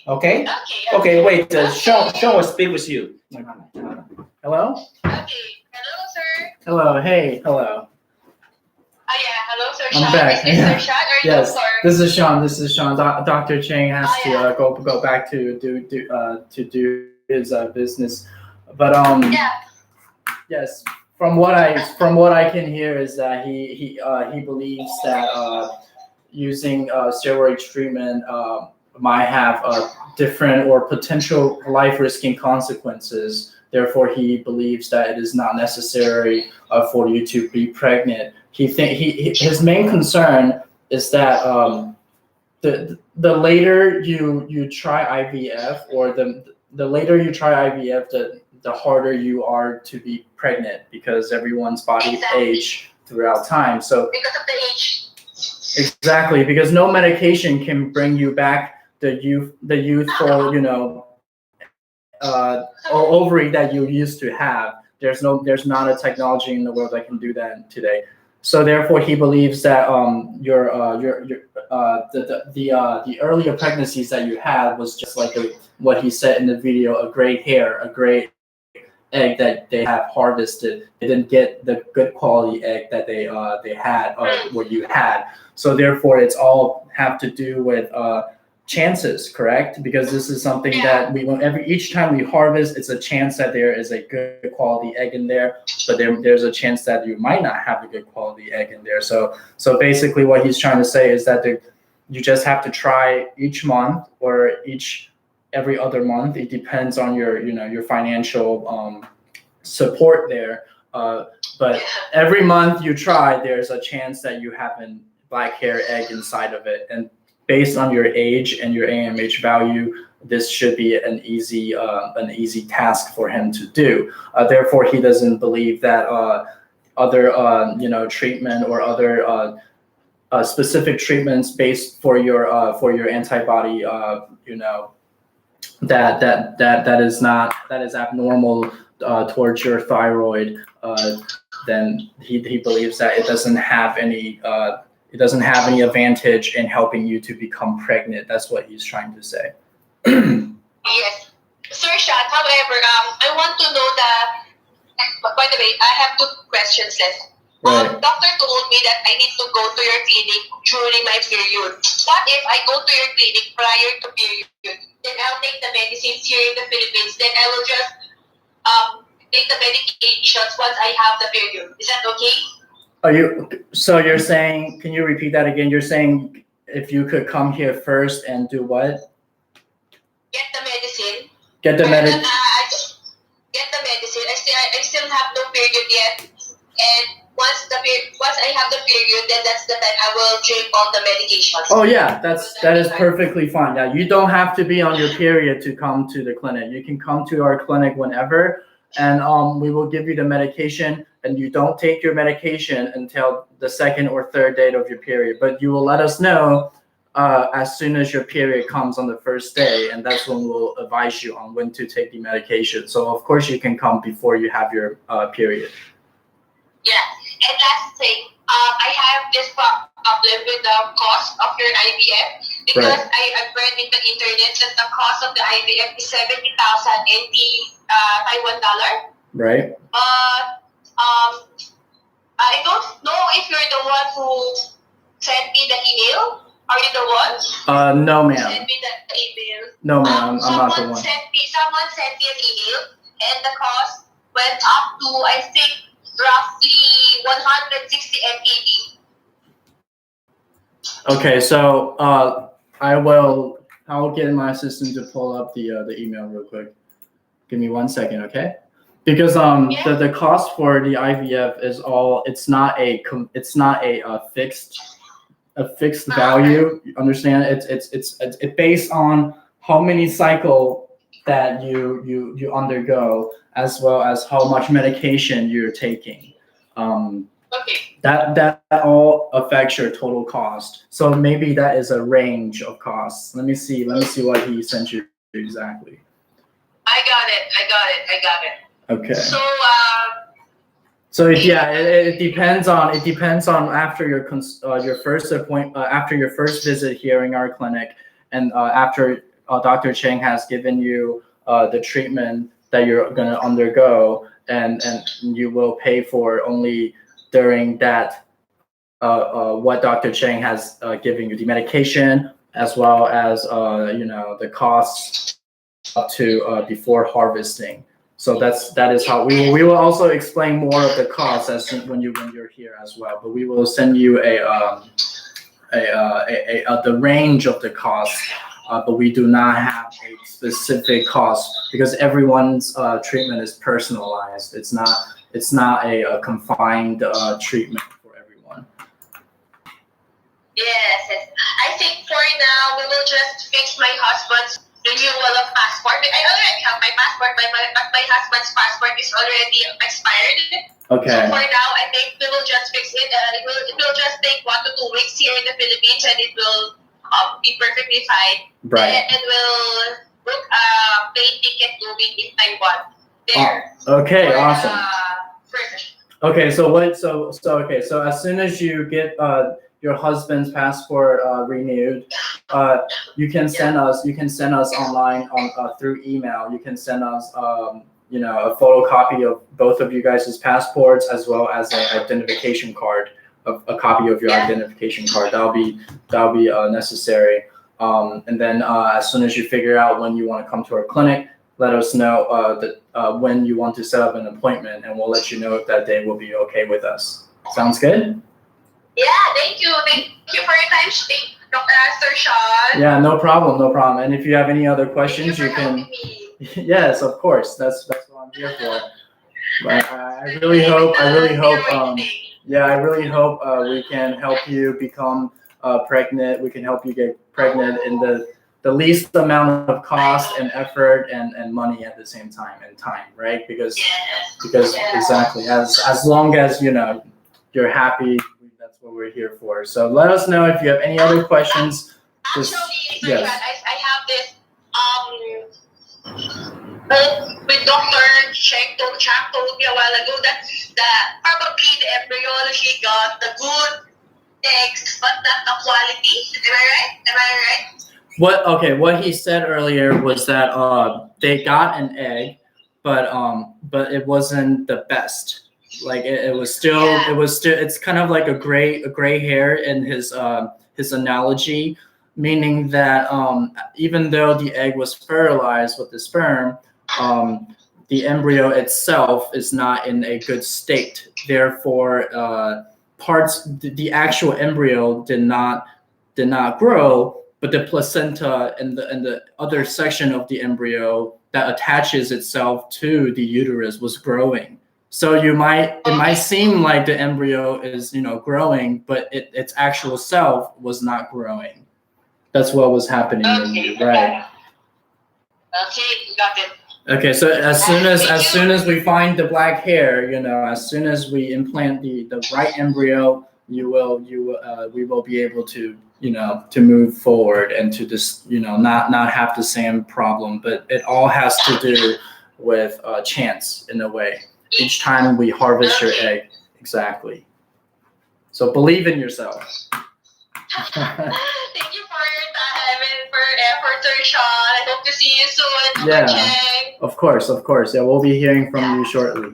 Okay. Okay. Wait. Sean will speak with you. Hello. Okay. Hello, sir. Hello. Hey. Hello. Hello, sir. I'm Sean. back. Is this Sir Sean or Yes. Doctor? This is Sean. Dr. Chang has to go back to do his business, but yes. From what I can hear is that he believes that using steroid treatment might have different or potential life-risking consequences. Therefore, he believes that it is not necessary for you to be pregnant. His main concern is that the later you try IVF, or the later you try IVF, the harder you are to be pregnant, because everyone's body age throughout time. So because of the age. Exactly, because no medication can bring you back the youthful, ovary that you used to have. There's not a technology in the world that can do that today. So therefore, he believes that the earlier pregnancies that you had was just like what he said in the video, a great egg that they have harvested. They didn't get the good quality egg that they had, what you had. So therefore, it's all have to do with chances, correct? Because this is something that each time we harvest, it's a chance that there is a good quality egg in there, but there's a chance that you might not have a good quality egg in there. So basically, what he's trying to say is that you just have to try each month or every other month. It depends on your financial support there. But every month you try, there's a chance that you have a black hair egg inside of it. And based on your age and your AMH value, this should be an easy task for him to do. Therefore, he doesn't believe that other treatment or other specific treatments based for your antibody that is abnormal towards your thyroid, then he believes that it doesn't have any advantage in helping you to become pregnant. That's what he's trying to say. Yes, Sir Sean. However, I want to know by the way, I have 2 questions left. Right. Doctor told me that I need to go to your clinic during my period. What if I go to your clinic prior to period? Then I'll take the medicines here in the Philippines. Then I will just take the medications once I have the period. Is that okay? So you're saying? Can you repeat that again? You're saying if you could come here first and do what? Get the medicine. Get the medicine. Get the medicine. I still have no period yet, and once I have the period, then that's the time I will drink all the medications. Oh yeah, that is perfectly fine. Yeah, you don't have to be on your period to come to the clinic. You can come to our clinic whenever, and we will give you the medication. And you don't take your medication until the 2nd or 3rd day of your period. But you will let us know as soon as your period comes on the 1st day, and that's when we'll advise you on when to take the medication. So of course you can come before you have your period. Yeah. And last thing, I have this problem with the cost of your IVF because Right. I've read in the internet that the cost of the IVF is 70,000 NT Taiwan dollar. Right. But I don't know if you're the one who sent me the email. Are you the one? No, Who ma'am. sent me the email? No, ma'am. I'm not the one. Someone sent me an email, and the cost went up to I think roughly 160 NTD. Okay, so I will get my assistant to pull up the email real quick. Give me 1 second, okay? Because Yeah. the cost for the IVF is it's not a fixed value. You understand? It's based on how many cycle that you undergo, as well as how much medication you're taking. Okay. That all affects your total cost. So maybe that is a range of costs. Let me see what he sent you exactly. I got it. Okay. So It depends on after your first visit here in our clinic, and after Dr. Cheng has given you the treatment that you're gonna undergo, and you will pay for only during that what Dr. Cheng has given you, the medication, as well as the costs up to before harvesting. So that is how we will also explain more of the costs when you're here as well. But we will send you the range of the costs, but we do not have a specific cost because everyone's treatment is personalized. It's not a confined treatment for everyone. yes. I think for now we will just fix my husband's renewal of passport. I already have my passport, but my husband's passport is already expired. Okay. So for now, I think we will just fix it. It will just take 1 to 2 weeks here in the Philippines, and it will be perfectly fine. Right. And we'll book a plane ticket to meet in Taiwan. There. Okay. Awesome. First. Okay. So as soon as you get your husband's passport renewed, you can send us online through email. You can send us a photocopy of both of you guys' passports, as well as an identification card, a copy of your identification card. That'll be necessary. And then as soon as you figure out when you want to come to our clinic, let us know when you want to set up an appointment, and we'll let you know if that day will be okay with us. Sounds good? Yeah, thank you for your time, Dr. Sean. Yeah, no problem. And if you have any other questions, you can. Yes, of course. That's what I'm here for. But I really hope. We can help you become pregnant. We can help you get pregnant in the least amount of cost and effort and money at the same time, right? Because exactly, as long as you're happy, that's what we're here for. So let us know if you have any other questions. Actually, Yes. I have this with Dr. Cheng told me a while ago that probably the embryology got the good eggs, but not the quality. Am I right? What he said earlier was that they got an egg, but it wasn't the best. Like it was still it's kind of like a gray hair in his analogy, meaning that even though the egg was fertilized with the sperm, the embryo itself is not in a good state. Therefore, the actual embryo did not grow, but the placenta and the other section of the embryo that attaches itself to the uterus was growing. So it might seem like the embryo is growing, but its actual self was not growing. That's what was happening, right? Okay, got it. Okay, so as soon as we find the black hair, as soon as we implant the right embryo, we will be able to to move forward and to just not have the same problem. But it all has to do with chance in a way. Each time we harvest your egg, exactly. So believe in yourself. Thank you for your time and for your effort, Sir Sean. I hope to see you soon. Yeah. Cheng. Of course. Yeah, we'll be hearing from you shortly.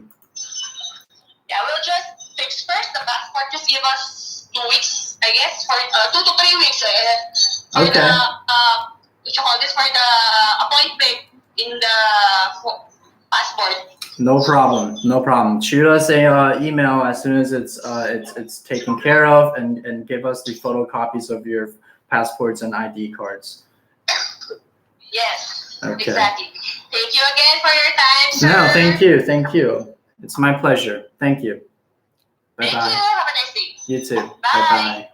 Yeah, we'll just fix first the passport. Just give us 2 weeks, I guess, for 2 to 3 weeks. For Okay. the what you call this, for the appointment in the passport. No problem. Shoot us a email as soon as it's taken care of, and give us the photocopies of your passports and ID cards. Yes. Okay. Exactly. Thank you again for your time, sir. No, thank you. It's my pleasure. Thank you. Bye Thank you. bye. Have a nice day. You too. Bye.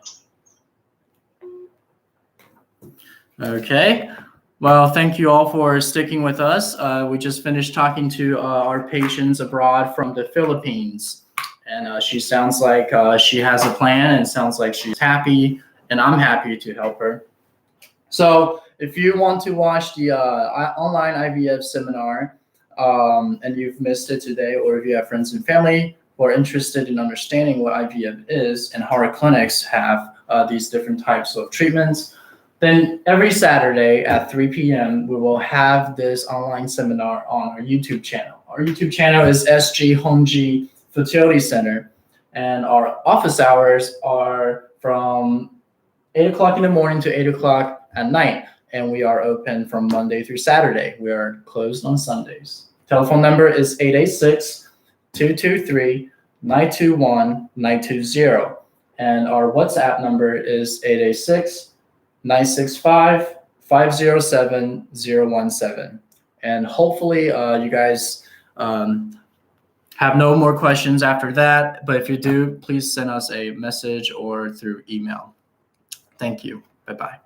Bye. Okay. Well, thank you all for sticking with us. We just finished talking to our patients abroad from the Philippines. And she sounds like she has a plan, and sounds like she's happy, and I'm happy to help her. So if you want to watch the online IVF seminar and you've missed it today, or if you have friends and family who are interested in understanding what IVF is and how our clinics have these different types of treatments, then every Saturday at 3 p.m., we will have this online seminar on our YouTube channel. Our YouTube channel is SG Honji Fertility Center, and our office hours are from 8 o'clock in the morning to 8 o'clock at night, and we are open from Monday through Saturday. We are closed on Sundays. Telephone number is 886-223-921-920, and our WhatsApp number is 886-965-507-017. And hopefully you guys have no more questions after that, but if you do, please send us a message or through email. Thank you. Bye-bye.